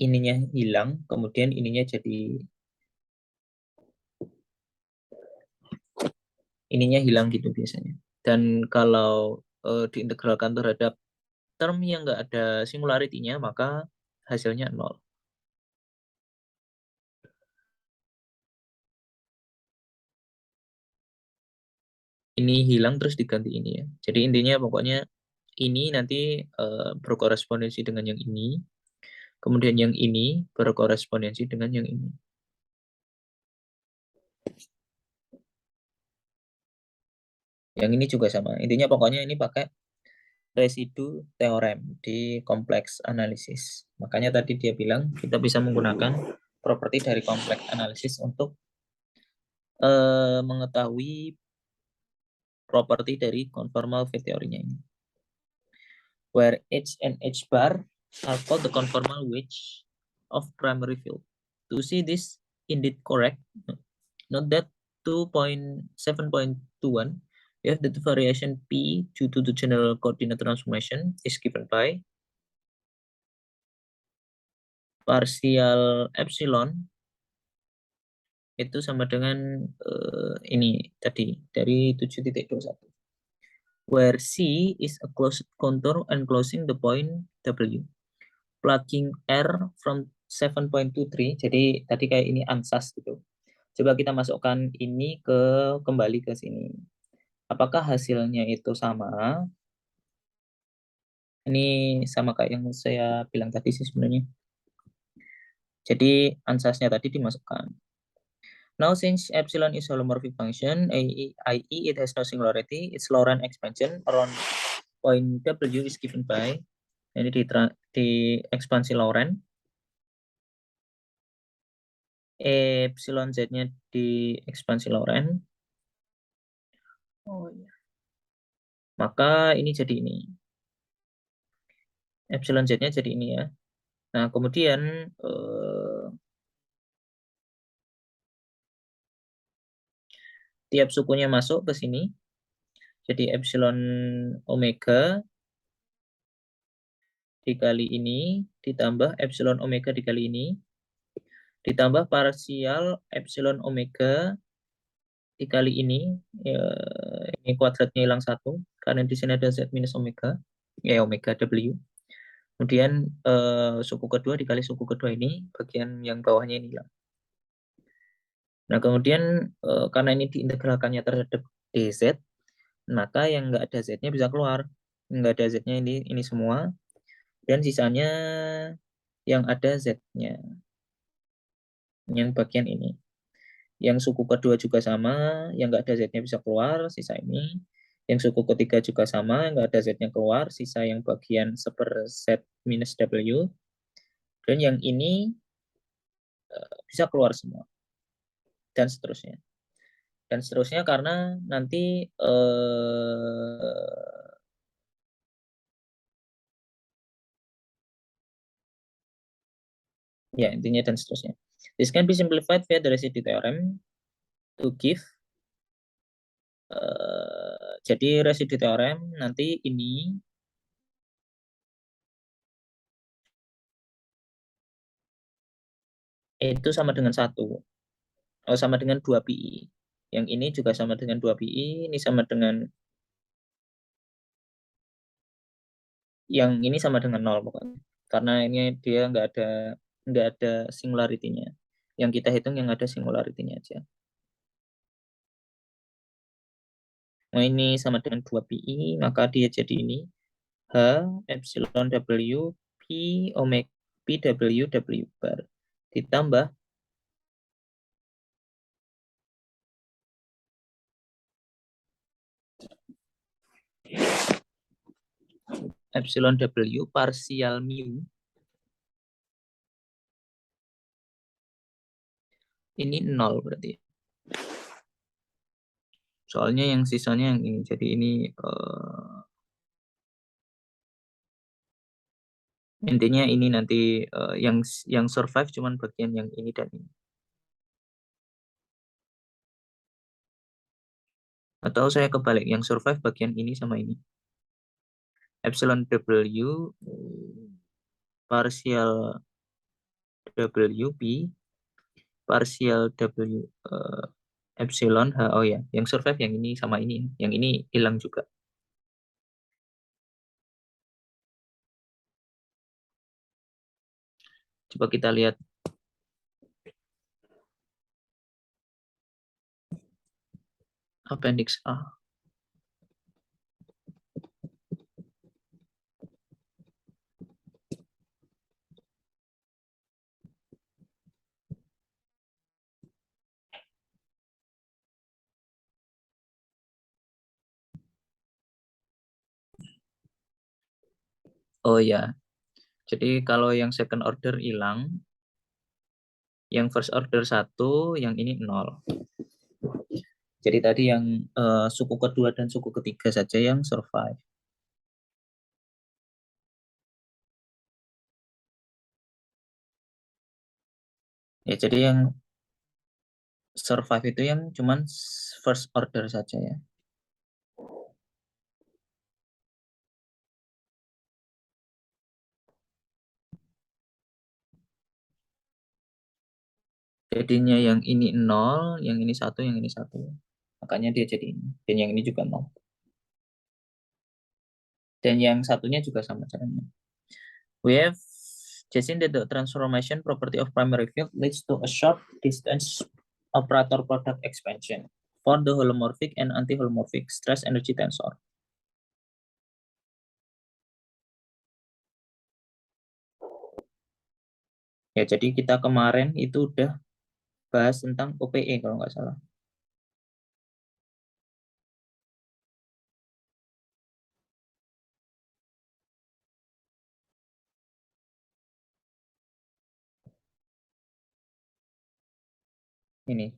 ininya hilang, kemudian ininya jadi ininya hilang gitu biasanya. Dan kalau diintegralkan terhadap term yang nggak ada singularity-nya, maka hasilnya 0. Ini hilang terus diganti ini ya. Jadi intinya pokoknya ini nanti berkorespondensi dengan yang ini, kemudian yang ini berkorespondensi dengan yang ini. Yang ini juga sama. Intinya pokoknya ini pakai residu teorem di kompleks analisis. Makanya tadi dia bilang kita bisa menggunakan properti dari kompleks analisis untuk mengetahui properti dari conformal field teorinya ini. Where H and H bar are called the conformal wedge of primary field. To see this indeed correct, note that 2.7.21 we have that the variation P due to the general coordinate transformation is given by parsial epsilon itu sama dengan ini tadi dari 7.21, where C is a closed contour enclosing the point W. Plugging R from 7.23, jadi tadi kayak ini ansas gitu. Coba kita masukkan ini kembali ke sini. Apakah hasilnya itu sama? Ini sama kayak yang saya bilang tadi sih sebenarnya. Jadi ansasnya tadi dimasukkan. Now, since epsilon is holomorphic function, i.e. it has no singularity, its Laurent expansion around point W is given by, ini di ekspansi Laurent, epsilon z-nya di ekspansi Laurent, maka ini jadi ini. Epsilon z-nya jadi ini ya. Nah, kemudian tiap sukunya masuk ke sini. Jadi epsilon omega dikali ini ditambah epsilon omega dikali ini ditambah parsial epsilon omega dikali ini kuadratnya hilang 1 karena di sini ada z minus omega omega W. Kemudian suku kedua dikali suku kedua ini, bagian yang bawahnya ini hilang. Nah, kemudian karena ini diintegralkannya terhadap dz, maka yang nggak ada z-nya bisa keluar. Nggak ada z-nya ini semua, dan sisanya yang ada z-nya. Yang bagian ini. Yang suku kedua juga sama, yang nggak ada z-nya bisa keluar, sisa ini. Yang suku ketiga juga sama, nggak ada z-nya keluar, sisa yang bagian seper z minus w. Dan yang ini bisa keluar semua. Dan seterusnya. Dan seterusnya karena nanti Ya, intinya dan seterusnya. This can be simplified via the residue theorem to give. Jadi residue theorem nanti ini itu sama dengan 1. Sama dengan 2 pi. Yang ini juga sama dengan 2 pi, ini sama dengan yang ini sama dengan 0 pokoknya. Karena ini dia nggak ada singularity-nya. Yang kita hitung yang ada singularity-nya aja. Nah, ini sama dengan 2 pi, maka dia jadi ini H epsilon W P omega P W W bar ditambah epsilon W parsial mu ini 0 berarti. Soalnya yang sisanya yang ini. Jadi ini intinya ini nanti yang survive cuman bagian yang ini dan ini. Atau saya kebalik, yang survive bagian ini sama ini. Epsilon W parsial W P parsial W epsilon H. Oh ya, yang survive yang ini sama ini. Yang ini hilang juga. Coba kita lihat. Appendix A. Oh ya, jadi kalau yang second order hilang, yang first order 1, yang ini 0. Jadi tadi yang suku kedua dan suku ketiga saja yang survive. Ya, jadi yang survive itu yang cuman first order saja ya. Jadinya yang ini 0, yang ini 1, yang ini 1. Makanya dia jadi ini. Dan yang ini juga 0. Dan yang satunya juga sama caranya. We have just seen that the transformation property of primary field leads to a short distance operator product expansion for the holomorphic and anti-holomorphic stress energy tensor. Ya, jadi kita kemarin itu udah bahas tentang OPE kalau nggak salah. Ini.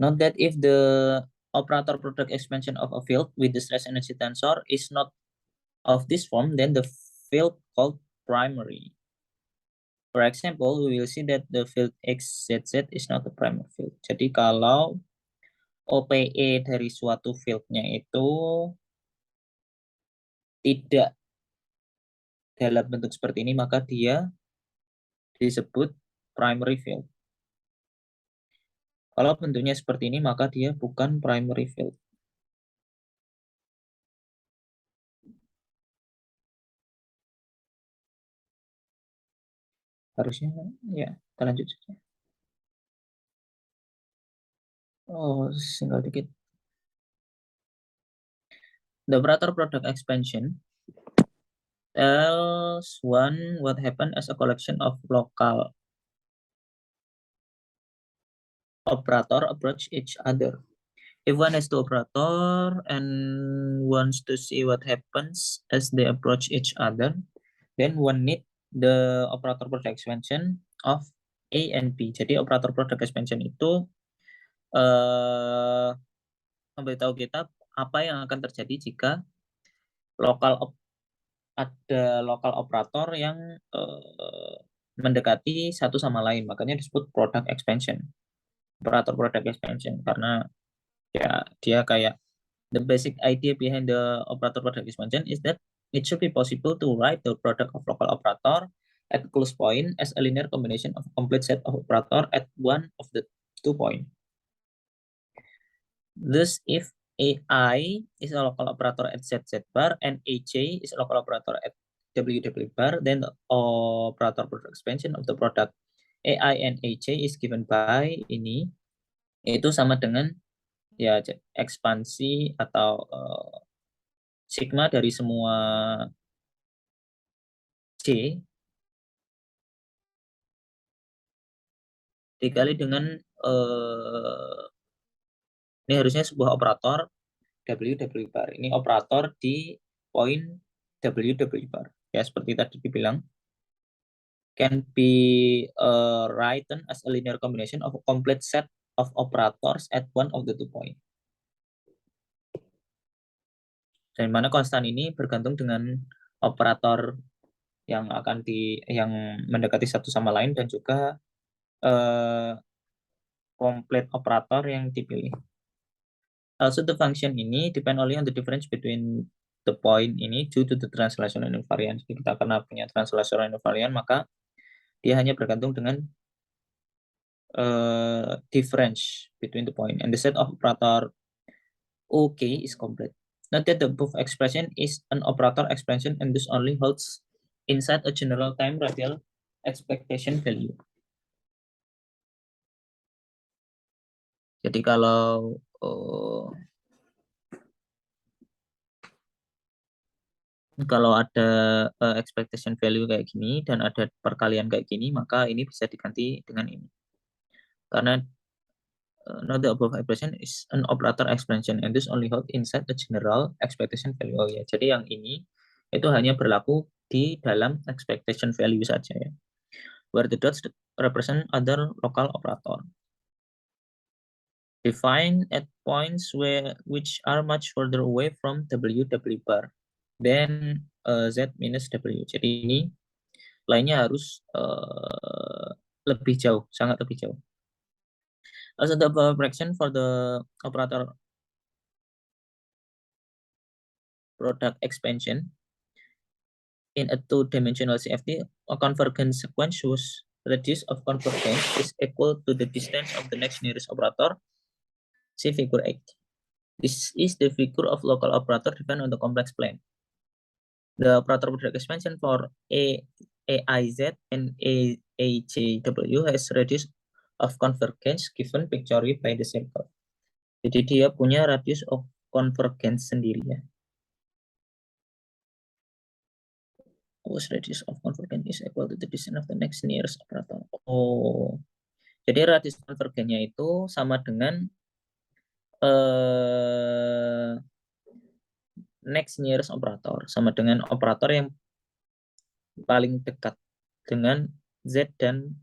Note that if the operator product expansion of a field with the stress energy tensor is not of this form, then the field called primary. For example, we will see that the field XZZ is not a primary field. Jadi kalau OPE dari suatu fieldnya itu tidak dalam bentuk seperti ini, maka dia disebut primary field. Kalau bentuknya seperti ini, maka dia bukan primary field. Harusnya, ya, kita lanjut saja. Oh, tinggal dikit. The operator product expansion tells one what happened as a collection of local operator approach each other. If one has two operator and wants to see what happens as they approach each other, then one need the operator product expansion of A and B. Jadi operator product expansion itu memberitahu kita apa yang akan terjadi jika ada lokal operator yang mendekati satu sama lain. Makanya disebut product expansion. Operator product expansion karena ya dia kayak the basic idea behind the operator product expansion is that it should be possible to write the product of local operator at close point as a linear combination of a complete set of operator at one of the 2 point. Thus, if AI is a local operator at ZZ bar and AJ is a local operator at WW bar, then the operator product expansion of the product AI and AJ is given by ini, itu sama dengan ya ekspansi atau sigma dari semua J dikali dengan ini harusnya sebuah operator WW bar. Ini operator di poin WW bar. Ya, seperti tadi dibilang, can be written as a linear combination of a complete set of operators at one of the 2 point. Dan mana konstan ini bergantung dengan operator yang mendekati satu sama lain dan juga complete operator yang dipilih. Also the function ini depend only on the difference between the point ini due to the translational invariance. Jadi kita karena punya translational invariance maka dia hanya bergantung dengan difference between the point and the set of operator OK is complete. Note that the above expression is an operator expansion and thus only holds inside a general time radial expectation value. Jadi kalau ada expectation value kayak gini dan ada perkalian kayak gini, maka ini bisa diganti dengan ini. Karena not the above expression is an operator expansion and this only hold inside the general expectation value. Oh ya, jadi yang ini itu hanya berlaku di dalam expectation value saja ya. Where the dots represent other local operator. Define at points which are much further away from WW bar then Z minus W. Jadi ini lainnya harus lebih jauh, sangat lebih jauh. Also the above fraction for the operator product expansion in a two-dimensional CFT, a convergence sequence whose radius of convergence is equal to the distance of the next nearest operator. See figure 8. This is the figure of local operator defined on the complex plane. The operator product expansion for AIZ and AJW has radius of convergence given pictorially by the circle. Jadi dia punya radius of convergence sendiri ya. Whose radius of convergence is equal to the distance of the next nearest operator. Oh, jadi radius konvergennya itu sama dengan next nearest operator, sama dengan operator yang paling dekat dengan Z dan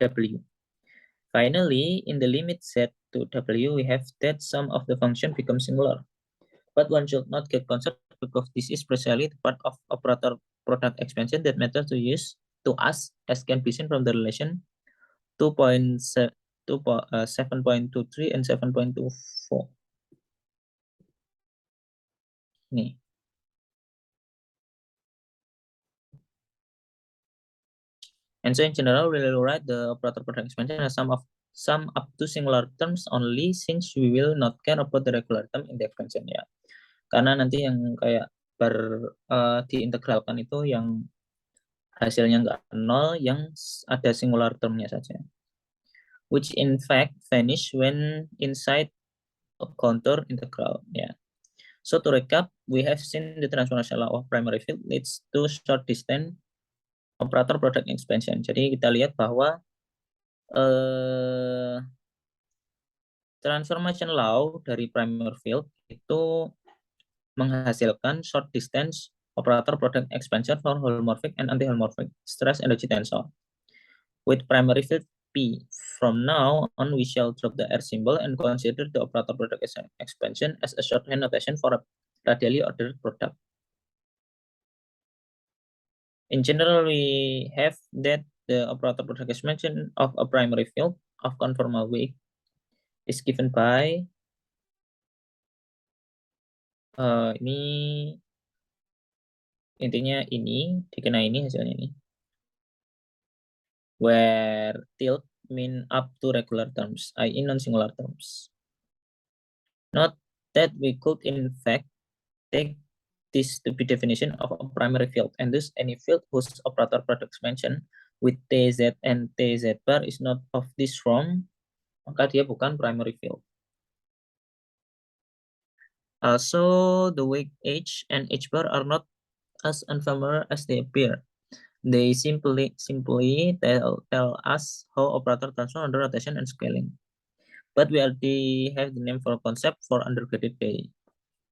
W. Finally, in the limit Z to W, we have that sum of the function becomes singular. But one should not get concerned because this is precisely the part of operator product expansion that matters to us, as can be seen from the relation 7.23 and 7.24. Nih. And so in general, we will write the operator product expansion as sum up to singular terms only since we will not care about the regular term in the expansion ya. Karena nanti yang kayak diintegralkan itu yang hasilnya nggak nol, yang ada singular termnya saja. Which in fact vanish when inside a contour integral ya. So to recap, we have seen the transformation law of primary field leads to short distance operator product expansion. Jadi kita lihat bahwa transformation law dari primary field itu menghasilkan short distance operator product expansion for holomorphic and anti-holomorphic stress energy tensor with primary field P. From now on, we shall drop the R symbol and consider the operator product expansion as a shorthand notation for a radially ordered product. In general, we have that the operator product expansion of a primary field of conformal weight is given by ini intinya ini dikena ini hasilnya ini, where tilt mean up to regular terms, i.e. non-singular terms. Note that we could in fact take this to be definition of a primary field, and thus any field whose operator product expansion with TZ and TZ bar is not of this form, maka dia bukan primary field. Also, the weight H and H bar are not as unfamiliar as they appear. They simply tell us how operator transform under rotation and scaling. But we already have the name for a concept for undergraded K.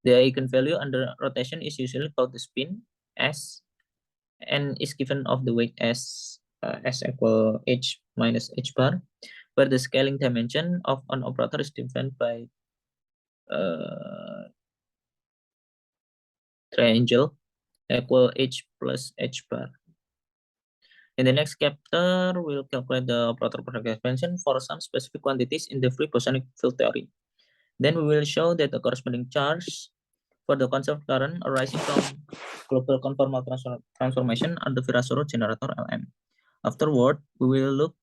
The eigenvalue under rotation is usually called the spin S, and is given of the weight S equal H minus H bar, where the scaling dimension of an operator is defined by triangle equal H plus H bar. In the next chapter, we'll calculate the operator product expansion for some specific quantities in the free bosonic field theory. Then we will show that the corresponding charge for the conserved current arising from global conformal transformation are the Virasoro generator Lm. Afterward, we will look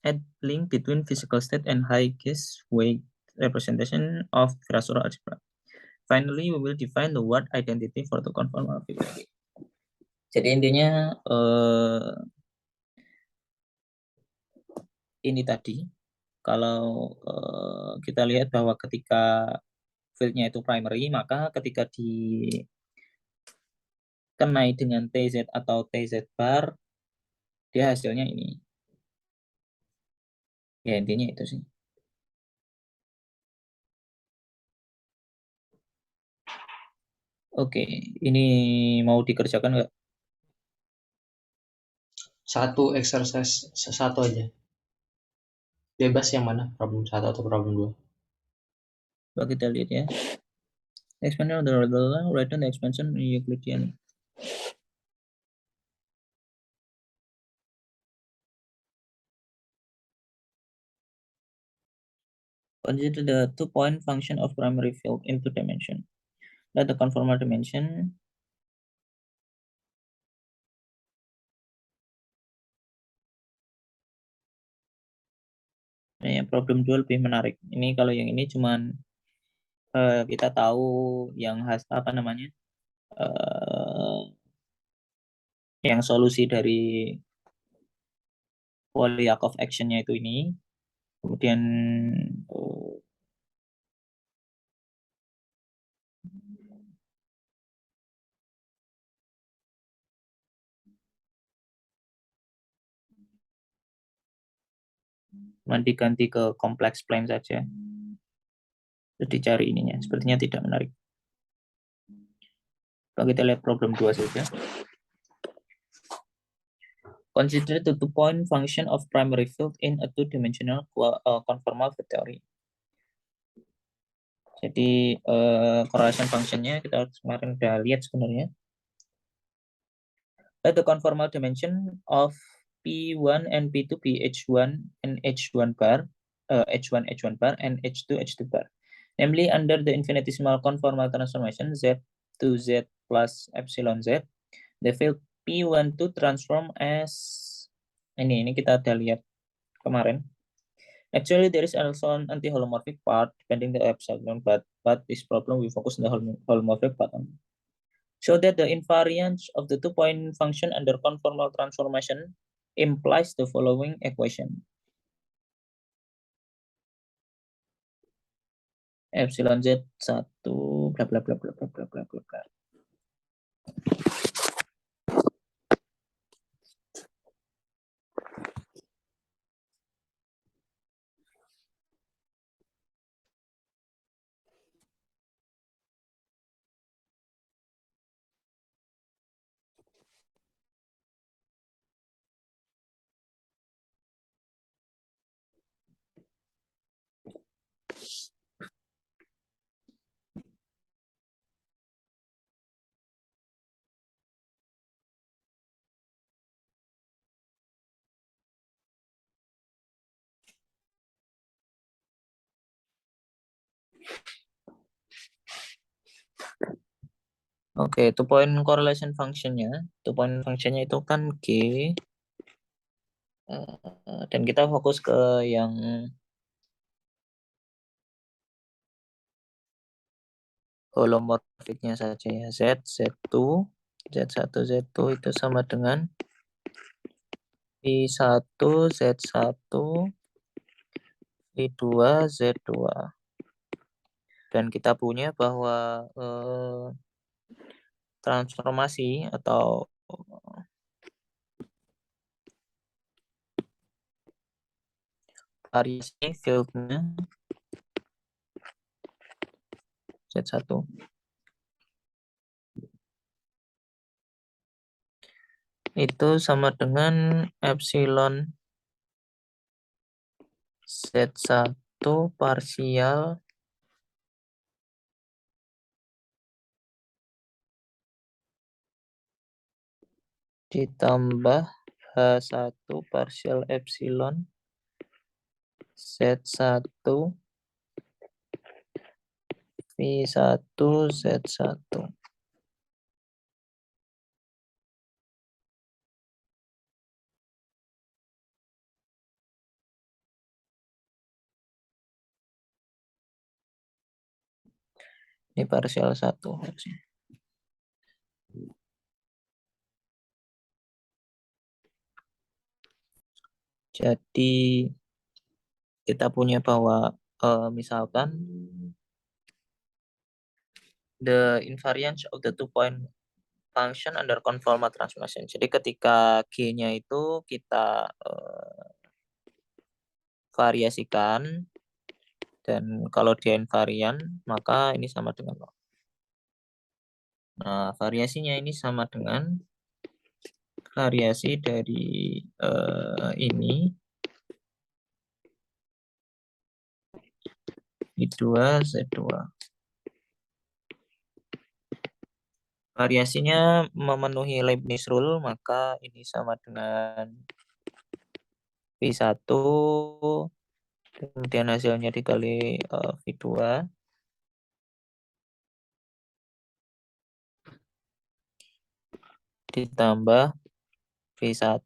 at link between physical state and Huygens weight representation of Virasoro algebra. Finally, we will define the word identity for the conformal field theory. Jadi intinya ini tadi, kalau kita lihat bahwa ketika fieldnya itu primary, maka ketika dikenai dengan TZ atau TZ bar, dia hasilnya ini. Ya intinya itu sih. Oke, ini mau dikerjakan nggak? Satu exercise satu aja. Bebas yang mana? Problem 1 atau problem 2? Coba kita lihat ya. Expansion of the write down the expansion in Euclidean. Consider the two-point function of primary field in two dimension. Let the conformal dimension ya, problem 2 lebih menarik. Ini kalau yang ini cuman kita tahu yang apa namanya yang solusi dari Polyakov action-nya itu ini, kemudian diganti ke kompleks plane saja. Jadi cari ininya, sepertinya tidak menarik. Kalau kita lihat problem 2 saja. Consider the two-point function of primary field in a two-dimensional conformal field theory. Jadi correlation function-nya kita kemarin udah lihat sebenarnya. Let the conformal dimension of P1 and P2 be H1 and H1 bar, H1 H1 bar and H2 H2 bar. Namely, under the infinitesimal conformal transformation Z to Z plus epsilon Z, the field P1 to transform as ini kita udah lihat kemarin. Actually, there is also an anti-holomorphic part depending the epsilon, but this problem we focus on the holomorphic part only. Show that the invariance of the two-point function under conformal transformation implies the following equation. Epsilon Z 1 bla bla bla bla bla bla bla bla. Oke, two point correlation functionnya, two point functionnya itu kan G, dan kita fokus ke yang holomorfiknya saja ya, Z, Z2, Z1, Z2 itu sama dengan I1, Z1, I2, Z2. Dan kita punya bahwa transformasi atau variasi fieldnya Z1 itu sama dengan epsilon Z1 parsial ditambah H1 parsial epsilon Z1 V1 Z1. Ini parsial 1 harusnya. Jadi kita punya bahwa misalkan the invariance of the two point function under conformal transformation. Jadi ketika G-nya itu kita variasikan dan kalau dia invarian maka ini sama dengan 0. Nah, variasinya ini sama dengan variasi dari ini I2 Z2. Variasinya memenuhi Leibniz rule, maka ini sama dengan V1, kemudian hasilnya dikali V2, ditambah V1,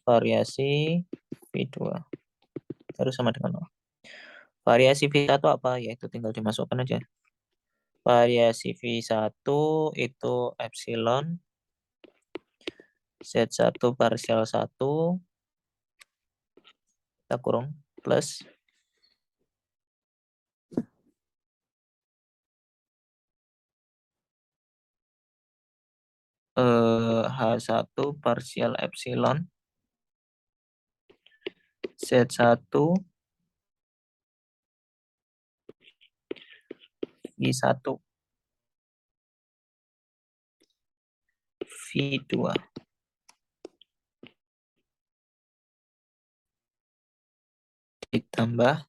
variasi V2. Harus sama dengan 0. Variasi V1 apa? Ya, itu tinggal dimasukkan aja. Variasi V1 itu epsilon Z1 parsial 1 kita kurung plus H1 parsial epsilon Z1 I1 V2 ditambah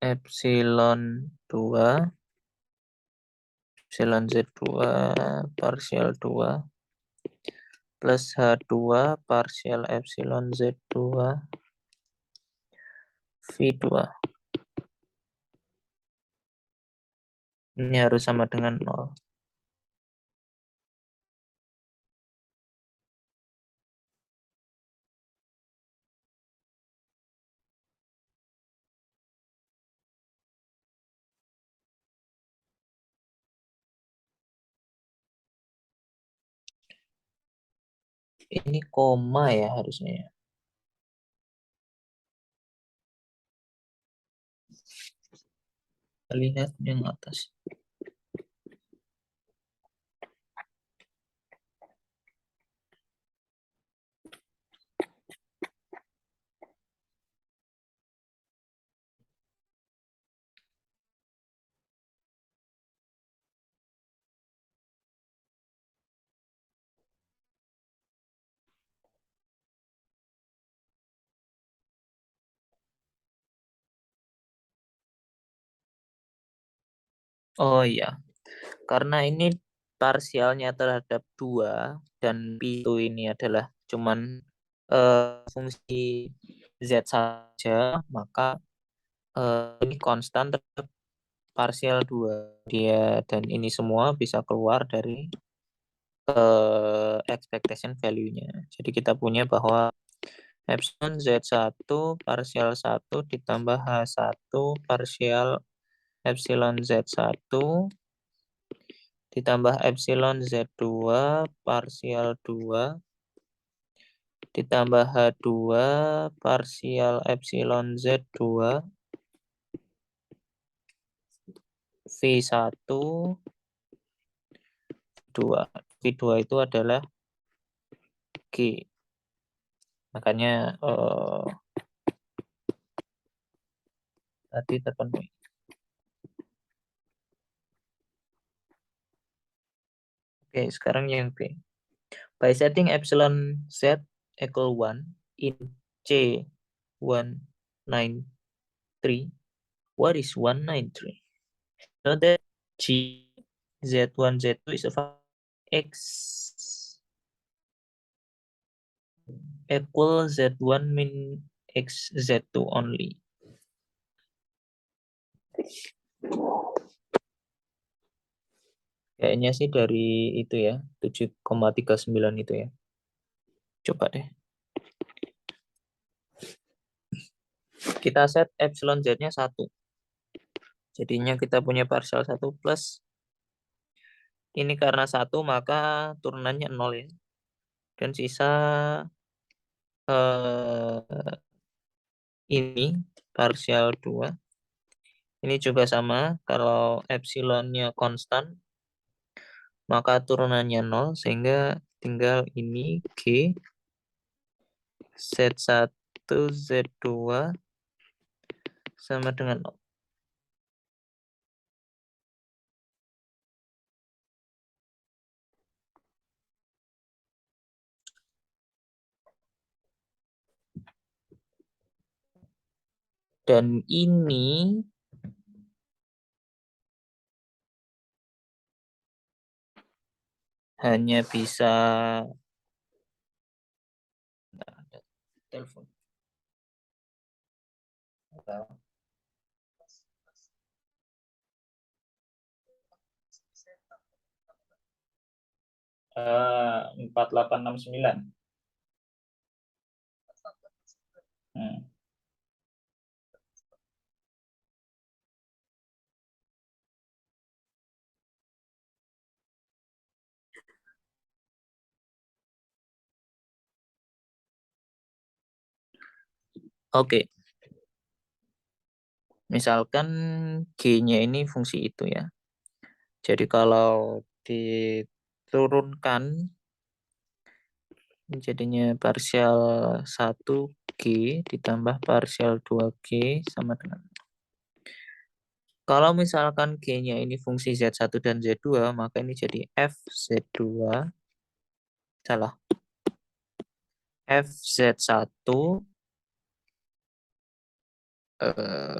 epsilon 2 epsilon Z2 parsial 2 plus H2 parsial epsilon Z2 V2. Ini harus sama dengan 0. Ini koma ya harusnya ya. Lihat yang atas. Oh iya, karena ini parsialnya terhadap 2 dan P2 ini adalah cuman fungsi Z saja, maka ini konstan tetap parsial 2 dia, dan ini semua bisa keluar dari expectation value-nya. Jadi kita punya bahwa epsilon Z1 parsial 1 ditambah H1 parsial epsilon Z1 ditambah epsilon Z2 parsial 2 ditambah H2 parsial epsilon Z2 V1 2. V2 itu adalah G. Makanya tadi terpenuhi. Oke, sekarang yang B. By setting epsilon Z equal 1 in C193, what is 193? So that G Z1 Z2 is a X equal Z1 min X Z2 only. Kayaknya sih dari itu ya, 7,39 itu ya. Coba deh. Kita set epsilon Z-nya 1. Jadinya kita punya parsial 1 plus. Ini karena 1 maka turunannya 0 ya. Dan sisa ini parsial 2. Ini juga sama, kalau epsilonnya konstan, maka turunannya 0, sehingga tinggal ini G, Z1, Z2 sama dengan 0. Dan ini hanya bisa telepon. 4869. Oke, misalkan G-nya ini fungsi itu ya. Jadi kalau diturunkan jadinya parsial 1G ditambah parsial 2G sama dengan. Kalau misalkan G-nya ini fungsi Z1 dan Z2, maka ini jadi FZ2, salah, FZ1 atau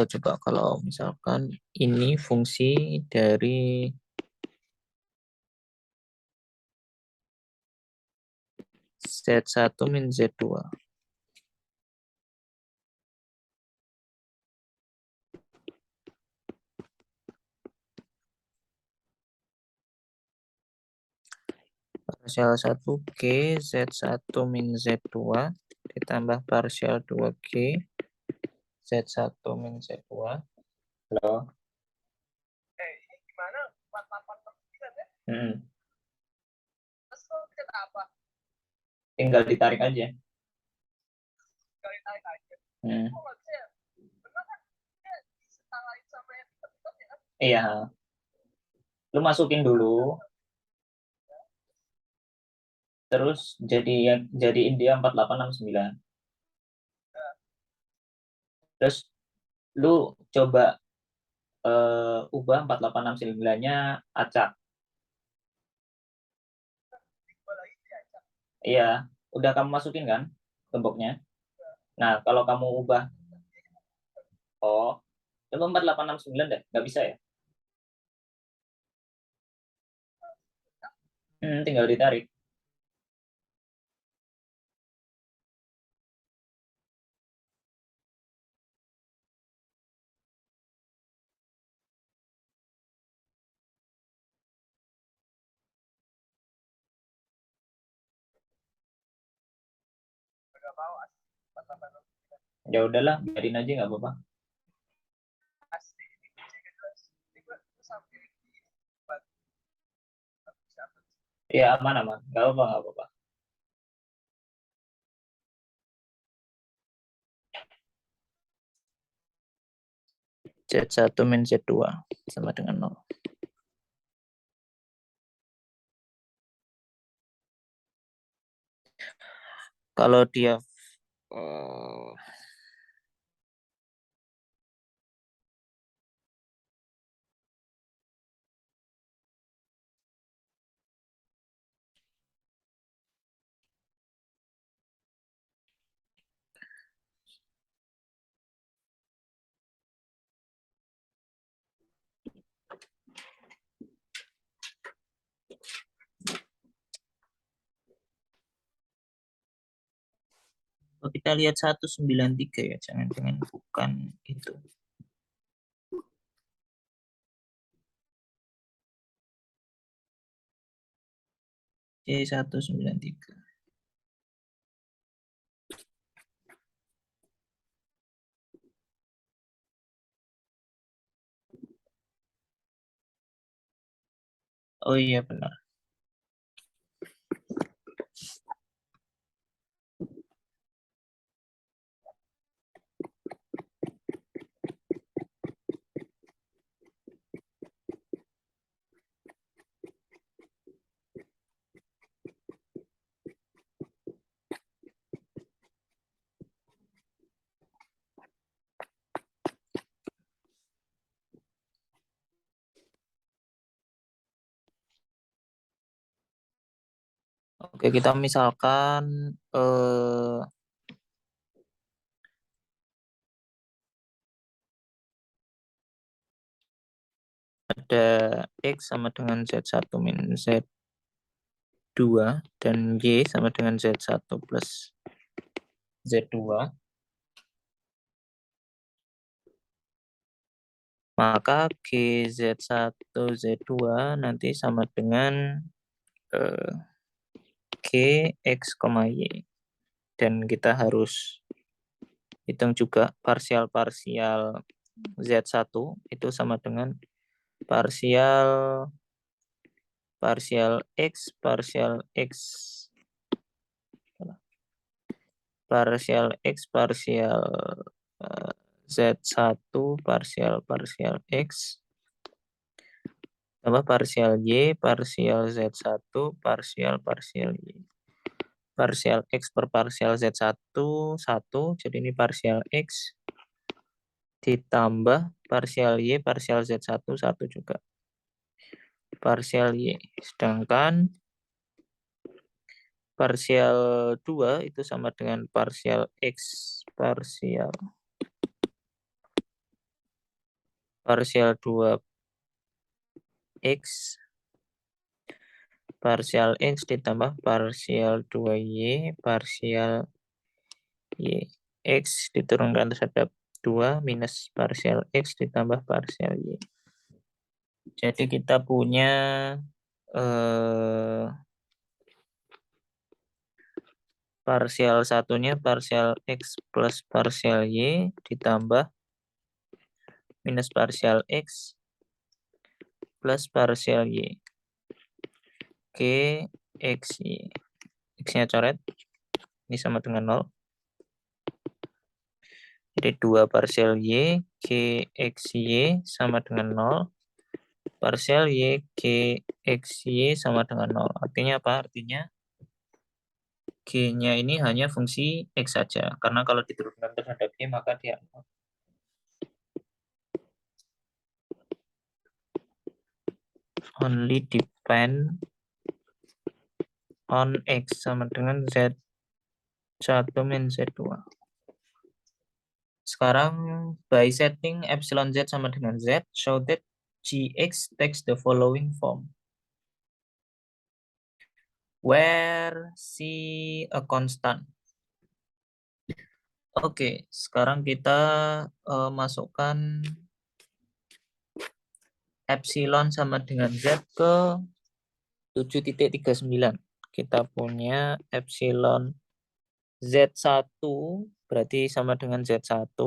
coba kalau misalkan ini fungsi dari Z1 min Z2. Parsial 1G Z1 min Z2 ditambah parsial 2G Z1 min Z2. Halo. Gimana? 4869 ya? Terus kita apa? Tinggal ditarik aja. Tinggal ditarik aja. Kok nggak bisa ya? Benar kan? Dia disetarain sama yang ya kan? Iya. Lu masukin dulu. Terus jadiin dia 4869. Terus lu coba ubah 4869-nya acak. Iya, udah kamu masukin kan gemboknya? Nah, kalau kamu ubah, oh, coba 4869 deh, nggak bisa ya? Tinggal ditarik. Ya udahlah, biarin aja nggak apa-apa. Ya aman aman, nggak apa-apa nggak apa-apa. Z1 min Z2 sama dengan 0. Kalau dia kita lihat 193 ya, jangan bukan itu. C193. Oh iya benar. Oke, kita misalkan ada X sama dengan Z1 min Z2 dan Y sama dengan Z1 plus Z2. Maka GZ1 Z2 nanti sama dengan Gx, Y. Dan kita harus hitung juga parsial-parsial Z1 itu sama dengan parsial X, parsial Z1, parsial X, tambah parsial Y, parsial Z1, parsial Y. Parsial X per parsial Z1, 1, jadi ini parsial X, ditambah parsial Y, parsial Z1, 1 juga. Parsial Y, sedangkan parsial 2 itu sama dengan parsial X, parsial 2 X, parsial X ditambah parsial 2Y, parsial Y. X diturunkan terhadap 2 minus parsial X ditambah parsial Y. Jadi kita punya parsial satunya parsial X plus parsial Y ditambah minus parsial X plus parsial Y. X, Y. X-nya coret. Ini sama dengan 0. Jadi 2 parsial Y, X, Y sama dengan 0. Parsial Y, X, Y sama dengan 0. Artinya apa? Artinya G-nya ini hanya fungsi X saja. Karena kalau diturunkan terhadap Y, maka dia only depend on X sama dengan Z1 min Z2. Sekarang, by setting epsilon Z sama dengan Z, show that Gx takes the following form. where C a constant. Oke, sekarang kita masukkan epsilon sama dengan Z ke 7,39. Kita punya epsilon Z1 berarti sama dengan Z1.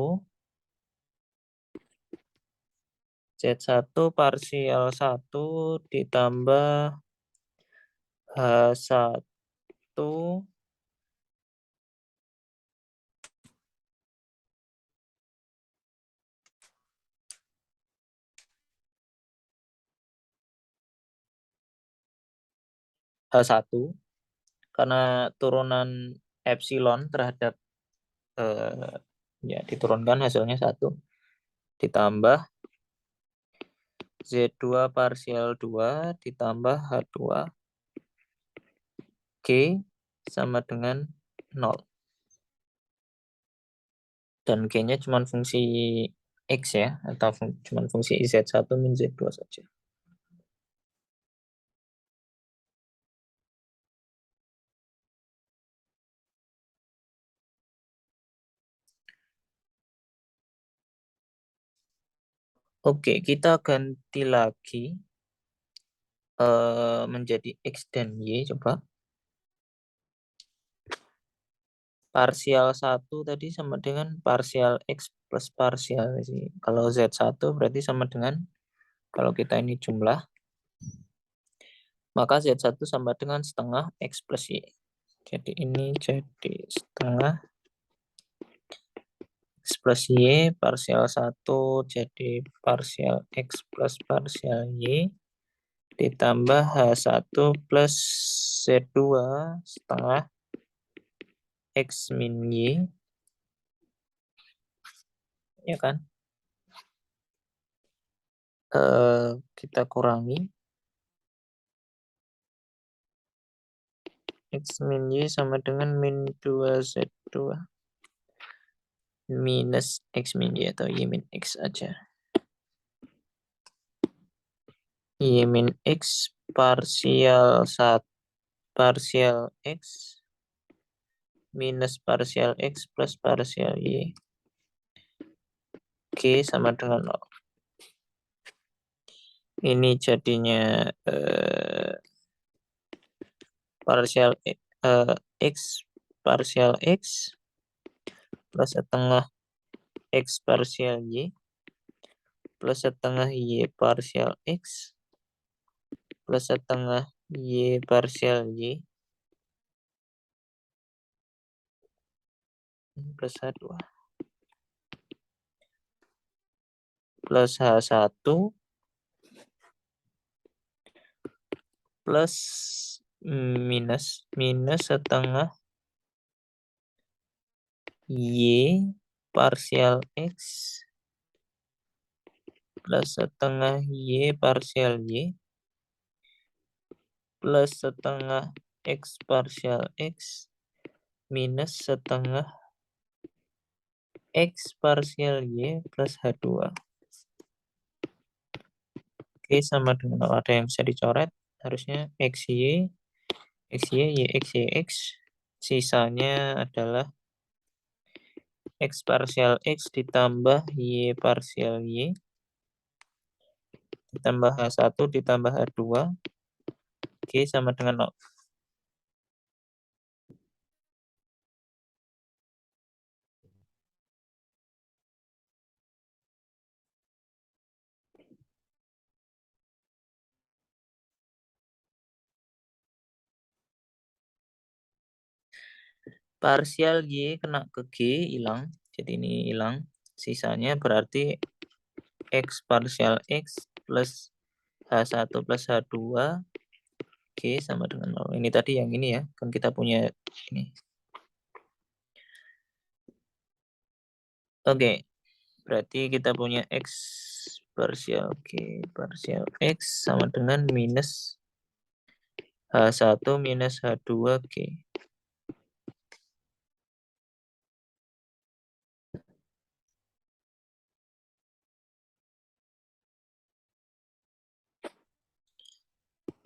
Z1 parsial 1 ditambah H1 H1 karena turunan epsilon terhadap ya diturunkan hasilnya 1 ditambah Z2 parsial 2 ditambah H2 G sama dengan 0. Dan G-nya cuma fungsi X ya, atau cuma fungsi Z1 min Z2 saja. Oke, kita ganti lagi menjadi X dan Y, coba. Parsial 1 tadi sama dengan parsial X plus parsial Y. Kalau Z1 berarti sama dengan, kalau kita ini jumlah, maka Z1 sama dengan setengah X plus Y. Jadi ini jadi setengah X plus Y, parsial 1 jadi parsial X plus parsial Y, ditambah H1 plus Z2 setengah X min Y, ya kan? Kita kurangi. X min Y sama dengan min 2Z2 minus X min Y atau Y min X aja. Y min X parsial 1 parsial X minus parsial X plus parsial Y. G sama dengan 0. Ini jadinya parsial X parsial X plus setengah X parsial Y plus setengah Y parsial X plus setengah Y parsial Y plus H2 plus H1 plus minus setengah Y parsial X plus setengah Y parsial Y plus setengah X parsial X minus setengah X parsial Y plus H2. Oke, sama dengan ada yang bisa dicoret. Harusnya XY, XY, YX, YX. Sisanya adalah X parsial X ditambah Y parsial Y ditambah H1 ditambah H2. Oke, sama dengan 0. Parsial Y kena ke G, hilang. Jadi ini hilang. Sisanya berarti X parsial X plus H1 plus H2 G sama dengan 0. Ini tadi yang ini ya. Kan kita punya ini. Oke. Berarti kita punya X parsial G parsial X sama dengan minus H1 minus H2 G.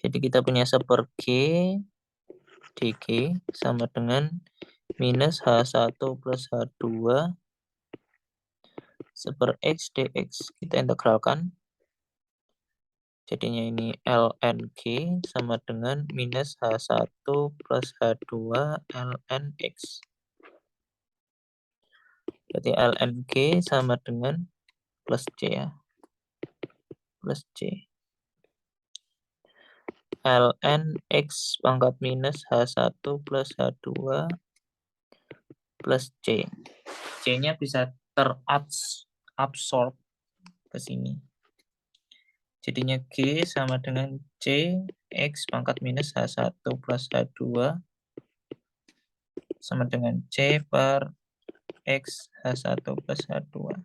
Jadi kita punya 1 per G dg sama dengan minus H1 plus H2 per X dx. Kita integralkan. Jadinya ini ln G sama dengan minus H1 plus H2 ln X. Berarti ln G sama dengan plus C ya. Plus C. ln X pangkat minus H1 plus H2 plus C. C-nya bisa terabsorb ke sini. Jadinya G sama dengan C X pangkat minus H1 plus H2 sama dengan C per X H1 plus H2.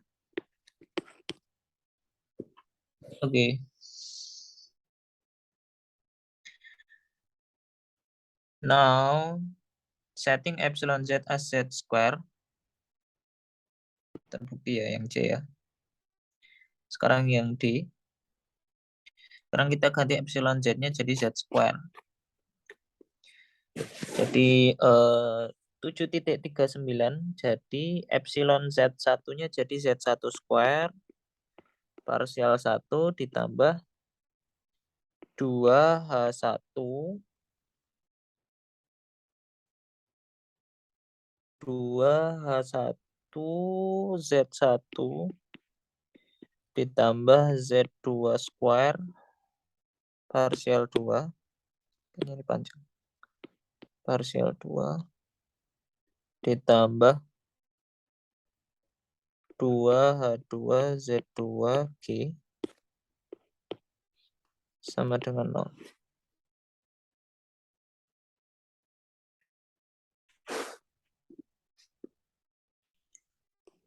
Oke. Now, setting epsilon Z as Z square. Terbukti ya yang C ya. Sekarang yang D. Sekarang kita ganti epsilon Z-nya jadi Z square. Jadi 7.39 jadi epsilon Z1-nya jadi Z1 square parsial 1 ditambah 2H1 Z1 ditambah Z2 square parsial 2. Ini panjang. Parsial 2 ditambah 2H2 Z2 G sama dengan 0.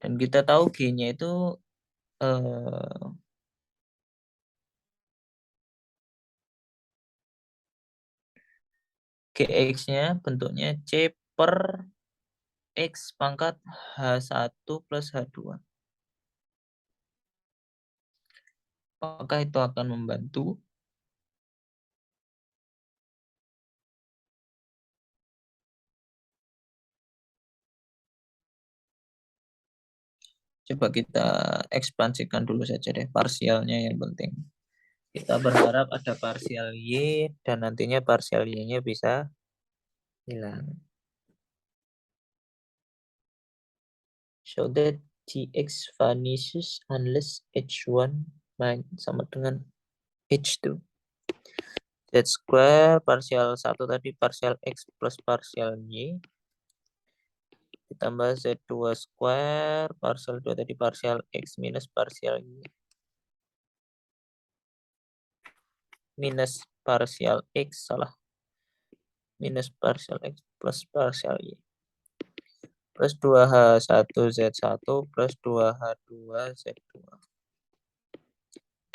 Dan kita tahu G-nya itu Gx-nya bentuknya C per X pangkat H1 plus H2. Apakah itu akan membantu? Coba kita ekspansikan dulu saja deh, parsialnya yang penting. Kita berharap ada parsial Y dan nantinya parsial Y-nya bisa hilang. So that Gx vanishes unless H1 sama dengan H2. Z square parsial 1 tadi parsial X plus parsial Y ditambah Z2 square parsial 2 tadi parsial X minus parsial Y minus parsial X minus parsial X plus parsial Y plus 2H1 Z1 plus 2H2 Z2.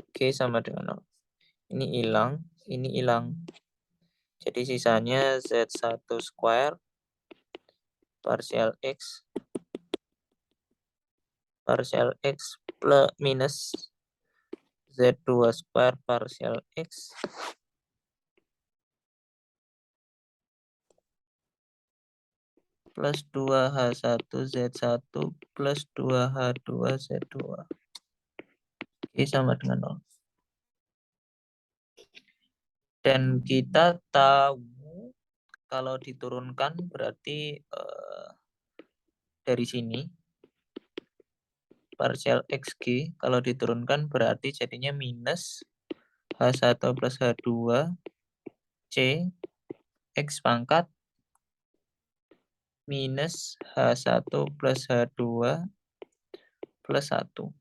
Oke, sama dengan 0. Ini hilang. Jadi sisanya Z1 square parsial X plus minus Z2 square parsial X plus 2H1 Z1 plus 2H2 Z2. Oke, sama dengan 0. Dan kita tahu kalau diturunkan berarti dari sini parsial XG kalau diturunkan berarti jadinya minus H1 plus H2 C X pangkat minus H1 plus H2 plus 1.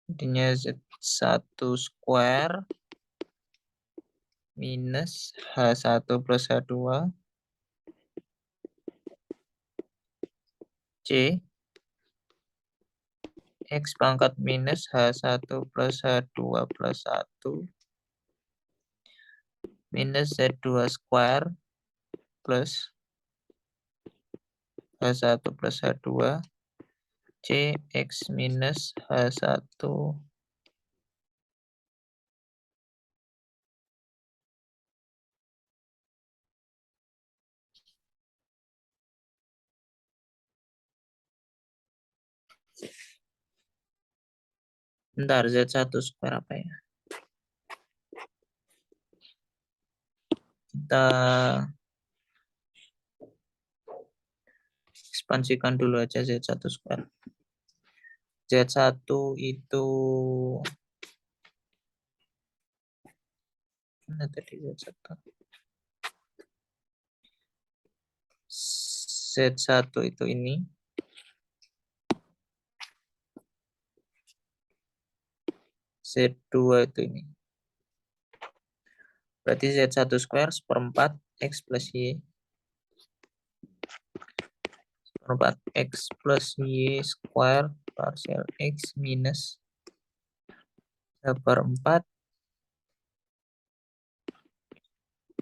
Intinya Z1 square minus H1 plus H2 C X pangkat minus H1 plus H2 plus 1 minus Z2 square plus H1 plus H2 C X minus H1 bentar Z1 square apa ya? Kita ekspansikan dulu aja Z1 square. Z1 itu mana tadi Z1? Z1 itu ini. Z2 itu ini. Berarti Z1 square seperempat X plus Y. Seperempat X plus Y square partial X minus seperempat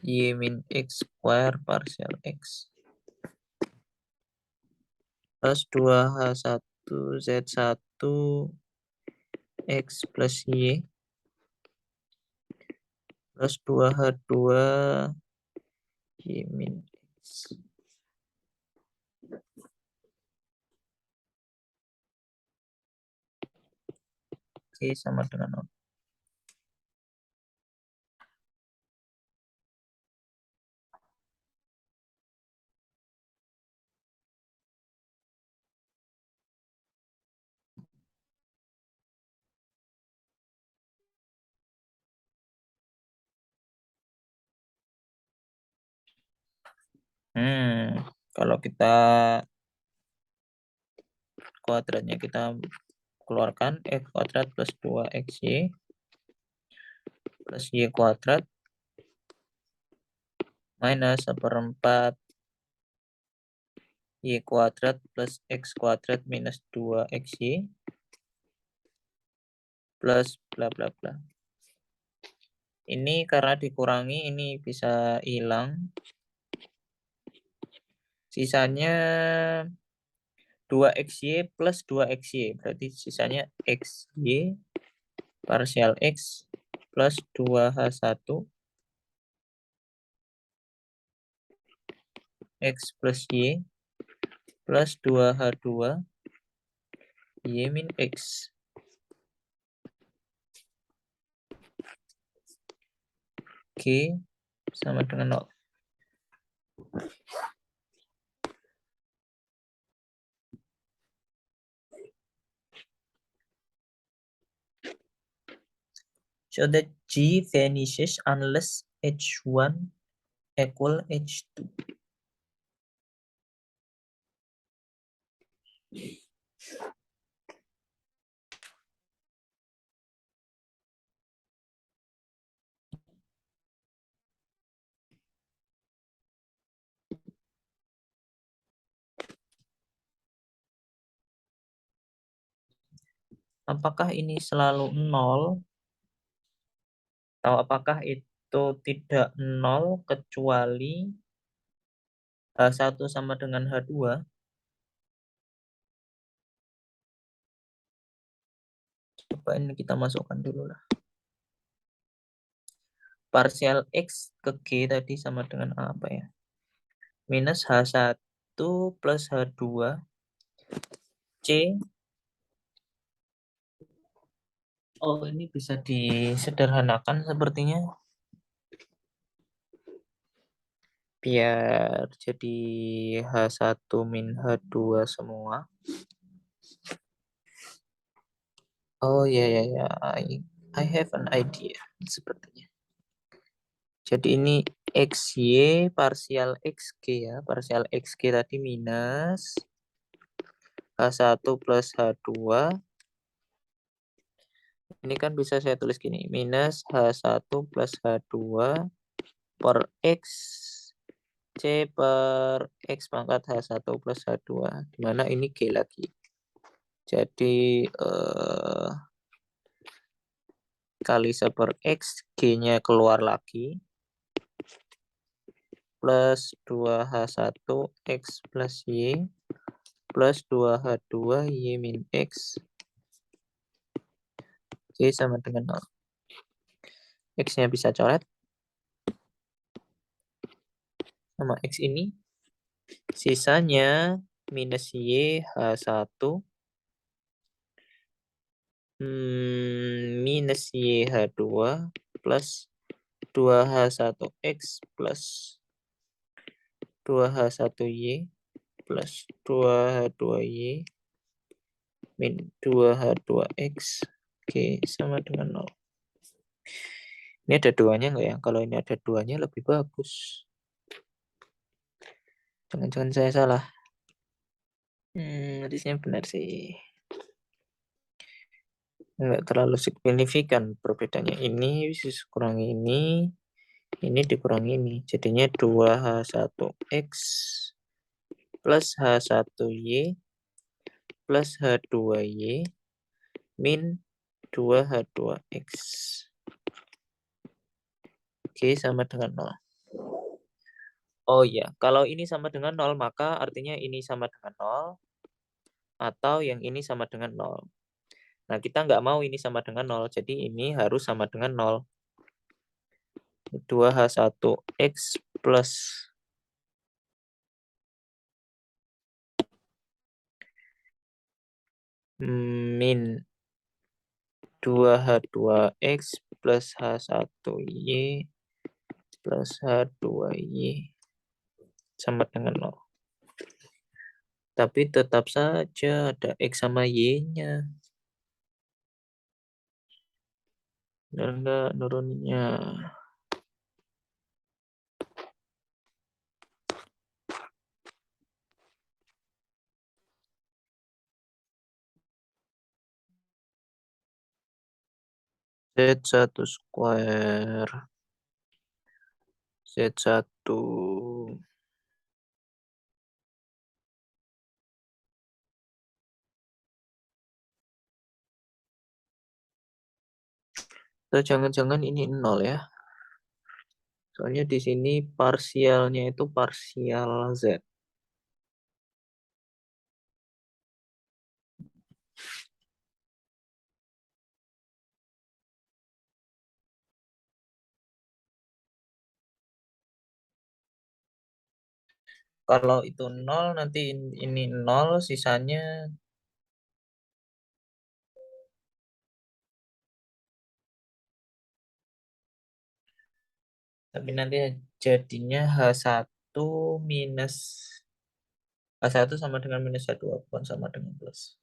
Y min X square partial X. Plus 2H1 Z1 X plus Y plus 2H2 Y min X. Oke, sama dengan 0. Kalau kita kuadratnya kita keluarkan X kuadrat plus 2XY plus Y kuadrat minus seperempat Y kuadrat plus X kuadrat minus 2XY plus bla bla bla. Ini karena dikurangi ini bisa hilang. Sisanya 2XY plus 2XY. Berarti sisanya XY partial X plus 2H1 X plus Y plus 2H2 Y min X. Oke, sama dengan 0. So that G vanishes unless H1 equal H2. Apakah ini selalu 0? Atau apakah itu tidak 0 kecuali H1 sama dengan H2? Coba ini kita masukkan dulu lah. Partial X ke G tadi sama dengan apa ya? Minus H1 plus H2 C. Oh, ini bisa disederhanakan sepertinya. Biar jadi H1 min H2 semua. Oh ya ya ya, I have an idea sepertinya. Jadi ini XY parsial XG ya, parsial XG tadi minus H1 plus H2. Ini kan bisa saya tulis gini, minus H1 plus H2 per X C per X pangkat H1 plus H2, dimana ini G lagi. Jadi kali 1 per X, G-nya keluar lagi. Plus 2H1 X plus Y. Plus 2H2 Y min X. Oke, sama dengan 0. X-nya bisa coret. Sama X ini. Sisanya minus Y H1. Minus YH2 plus 2H1X plus 2H1Y plus 2H2Y min 2H2X. Oke, sama dengan 0. Ini ada 2-nya nggak ya? Kalau ini ada 2-nya lebih bagus. Jangan-jangan saya salah. Harusnya benar sih. Nggak terlalu signifikan perbedaannya. Ini bisa kurangi ini dikurangi ini. Jadinya 2H1X plus H1Y plus H2Y min 2H2X. Oke, sama dengan 0. Oh iya, kalau ini sama dengan 0, maka artinya ini sama dengan 0, atau yang ini sama dengan 0. Nah, kita nggak mau ini sama dengan 0, jadi ini harus sama dengan 0. 2H1X plus min 2H2X plus H1Y plus H2Y sama dengan 0. Tapi tetap saja ada X sama Y-nya. Benar nggak nurunnya? Z1 square. Z1. Atau jangan-jangan ini 0 ya. Soalnya di sini parsialnya itu parsial Z. Kalau itu 0, nanti ini 0, sisanya tapi nanti jadinya H1 minus H1 sama dengan minus H2, bukan sama dengan plus.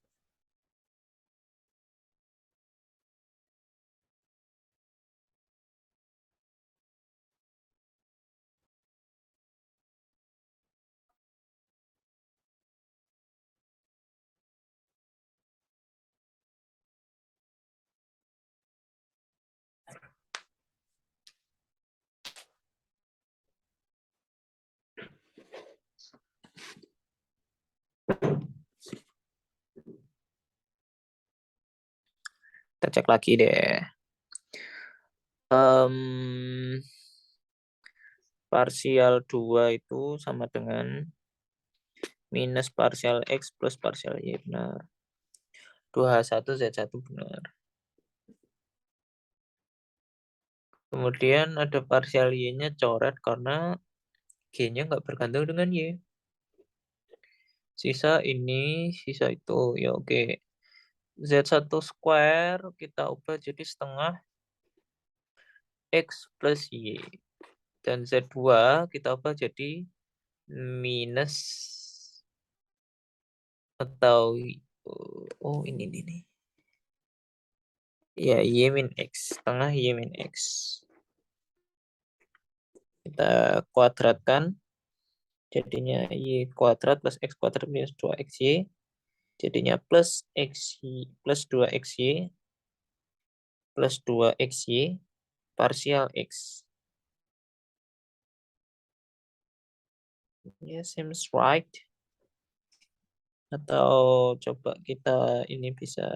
Kita cek lagi deh. Parsial 2 itu sama dengan minus parsial X plus parsial Y. Benar. 2H1 Z1 benar. Kemudian ada parsial Y-nya coret karena G-nya nggak bergantung dengan Y. Sisa ini, sisa itu. Ya oke. Z1 square kita ubah jadi setengah X plus Y. Dan Z2 kita ubah jadi minus atau oh ini nih. Ya, Y min X. Setengah Y min X. Kita kuadratkan. Jadinya Y kuadrat plus X kuadrat minus 2XY. Jadinya plus XY plus 2XY plus 2XY parsial X. Yeah, seems right. Atau coba kita ini bisa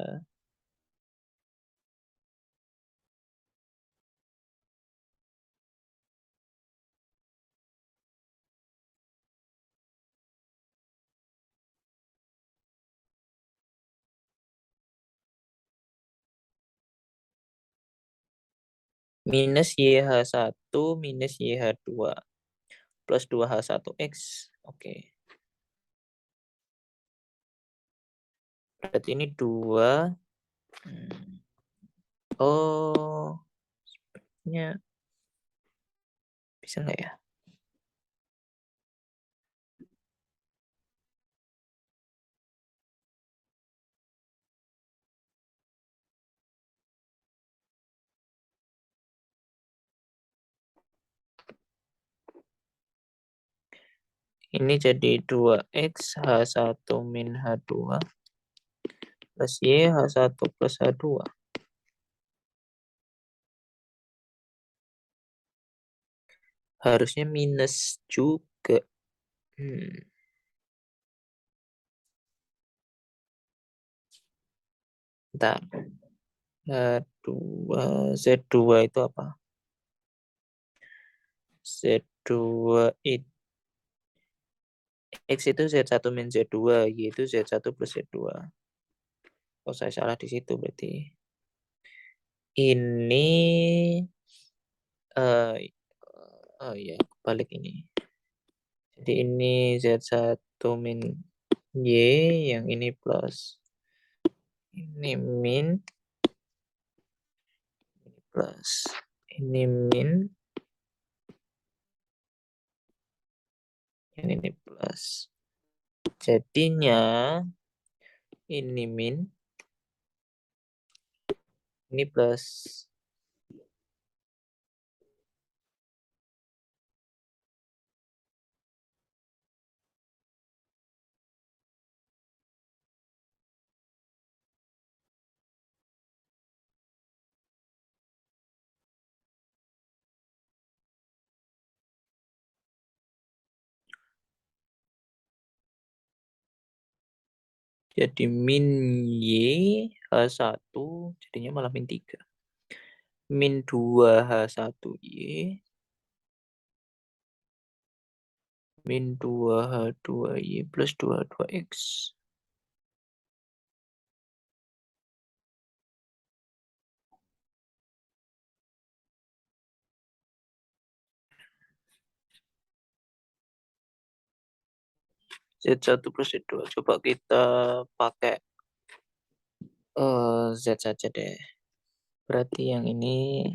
minus YH1 minus YH2 plus 2H1X. Oke. Berarti ini 2. Oh, sepertinya bisa nggak ya? Ini jadi 2X H1 min H2 plus Y H1 plus H2. Harusnya minus juga. Bentar. H2, Z2 itu apa? Z2 itu X itu Z1 min Z2, Y itu Z1 plus Z2. Oh, saya salah di situ berarti. Ini oh ya, balik ini. Jadi ini Z1 min Y, yang ini plus. Ini min, ini plus. Ini min, yang ini plus. Jadinya ini min, ini plus. Jadi min Y H1 jadinya malah min 3. Min 2 H1Y min 2 H2Y plus 2 H2X. Z1 plus Z2. Coba kita pakai Z saja deh. Berarti yang ini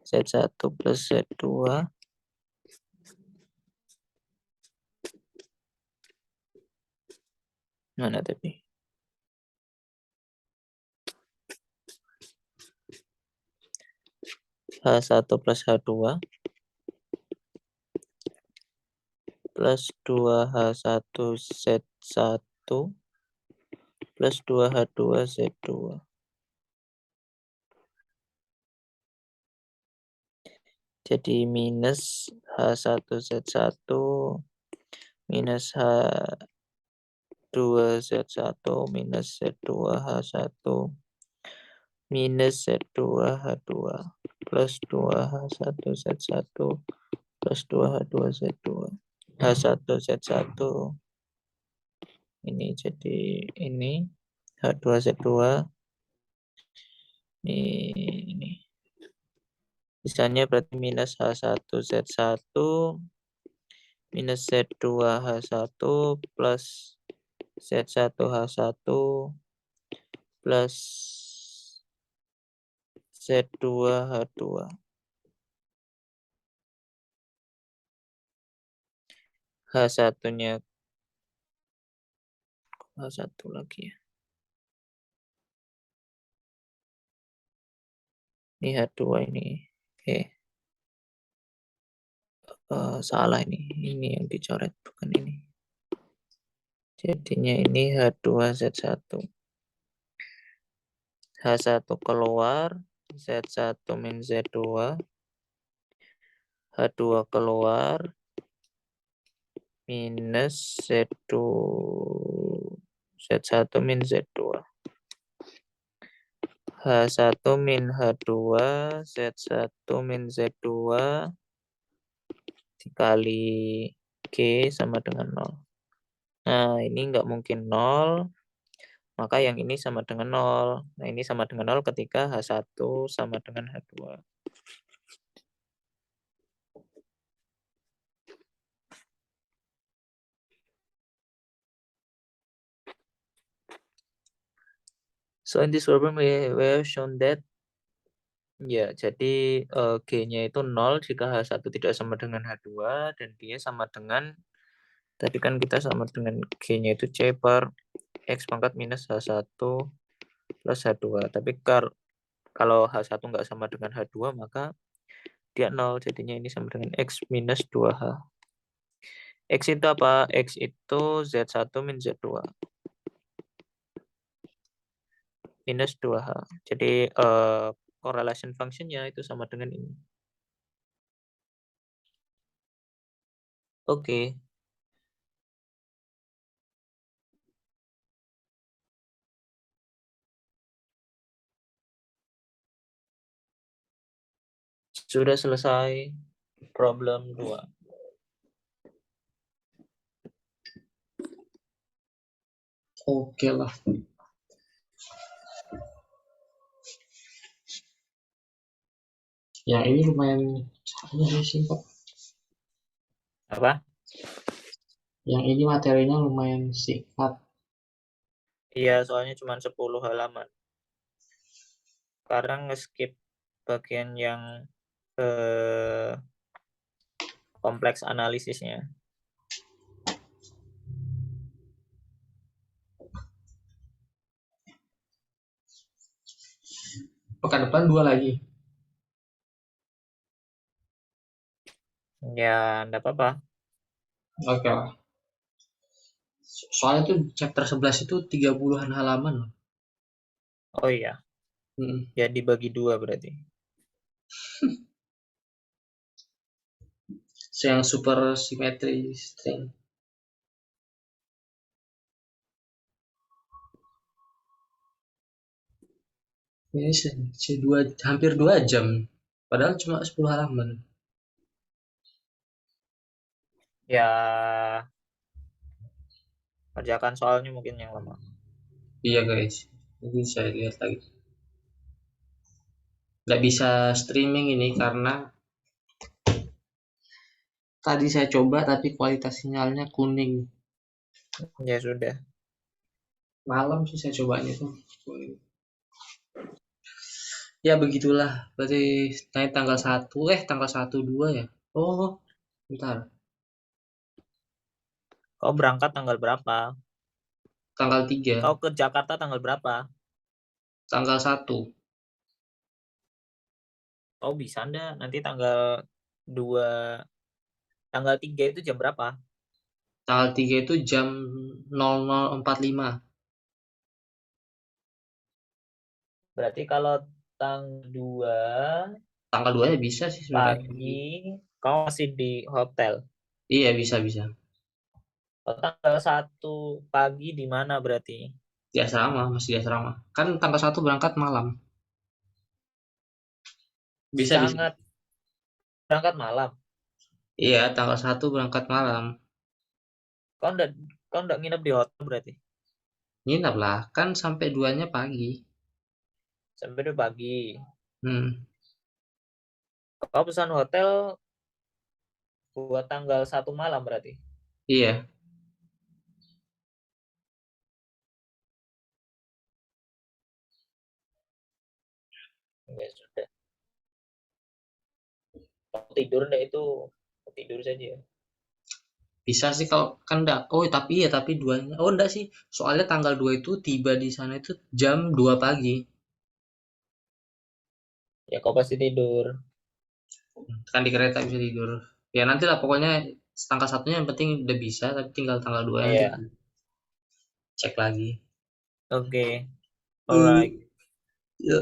Z1 plus Z2. Mana tadi? H1 plus H2 plus 2H1 Z1 plus 2H2 Z2. Jadi minus H1 Z1 minus H2 Z1 minus Z2 H1 minus Z2 H2 plus 2H1 Z1 plus 2H2 Z2. H1 Z1 ini jadi ini H2 Z2 ini. Sisanya berarti minus H1 Z1 minus Z2 H1 plus Z1 H1 plus Z2 H2. H1-nya H1 lagi ya. Ini H2 ini. Salah ini. Ini yang dicoret bukan ini. Jadinya ini H2 Z1. H1 keluar, Z1 min Z2. H2 keluar minus Z2 Z1 min Z2. H1 min H2, Z1 min Z2 dikali G sama dengan 0. Nah, ini nggak mungkin 0, maka yang ini sama dengan 0. Nah, ini sama dengan 0 ketika H1 sama dengan H2. So in this problem we have shown that ya, jadi G-nya itu 0 jika H1 tidak sama dengan H2 dan dia sama dengan tadi kan kita sama dengan G-nya itu C per X pangkat minus H1 plus H2. Tapi kalau H1 nggak sama dengan H2 maka dia 0, jadinya ini sama dengan X minus 2H. X itu apa? X itu Z1 min Z2 minus 2H. Jadi correlation function-nya itu sama dengan ini. Oke. Sudah selesai problem 2. Oke lah. Yang ini lumayan singkat. Apa? Yang ini materinya lumayan singkat. Iya, soalnya cuma 10 halaman. Sekarang nge-skip bagian yang kompleks analisisnya. Pekan depan 2 lagi. Ya, enggak apa-apa. Oke lah. Soalnya tuh chapter 11 itu 30-an halaman loh. Oh iya, ya dibagi 2 berarti. Yang super symmetry string. Ini hampir 2 jam. Padahal cuma 10 halaman. Ya, kerjakan soalnya mungkin yang lama. Iya guys, ini saya lihat lagi. Nggak bisa streaming ini karena tadi saya coba tapi kualitas sinyalnya kuning. Ya sudah. Malam sih saya cobanya tuh. Ya begitulah. Berarti naik tanggal 1, tanggal 1 2 ya. Oh, bentar. Kau berangkat tanggal berapa? Tanggal 3, Kau ke Jakarta tanggal berapa? tanggal 1. Kau bisa enggak nanti tanggal 2, tanggal 3 itu jam berapa? Tanggal 3 itu jam 00.45. Berarti kalau tanggal 2 Tanggal 2 nya bisa sih sebenarnya. pagi, kau masih di hotel. Iya, bisa. Kalau tanggal 1 pagi di mana berarti? Di asrama, masih di asrama. Kan tanggal 1 berangkat malam. Bisa. Sangat berangkat malam. Iya, tanggal 1 berangkat malam. Kau enggak nginep di hotel berarti? Nginep lah, kan sampai 2-nya pagi. Sampai 2 pagi. Hmm, Kau pesan hotel buat tanggal 1 malam berarti? iya. Ya sudah. Kau tidur enggak itu? Kau tidur saja. Bisa sih kalau kan enggak. Oh, tapi 2-nya. Oh, enggak sih. Soalnya tanggal 2 itu tiba di sana itu jam 2 pagi. Ya kau pasti tidur. Kan di kereta bisa tidur. Ya nanti lah pokoknya tanggal 1-nya yang penting udah bisa, tapi tinggal tanggal 2 nanti Iya. cek lagi. Oke. Alright. Ya,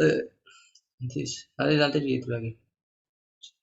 nanti gitu lagi.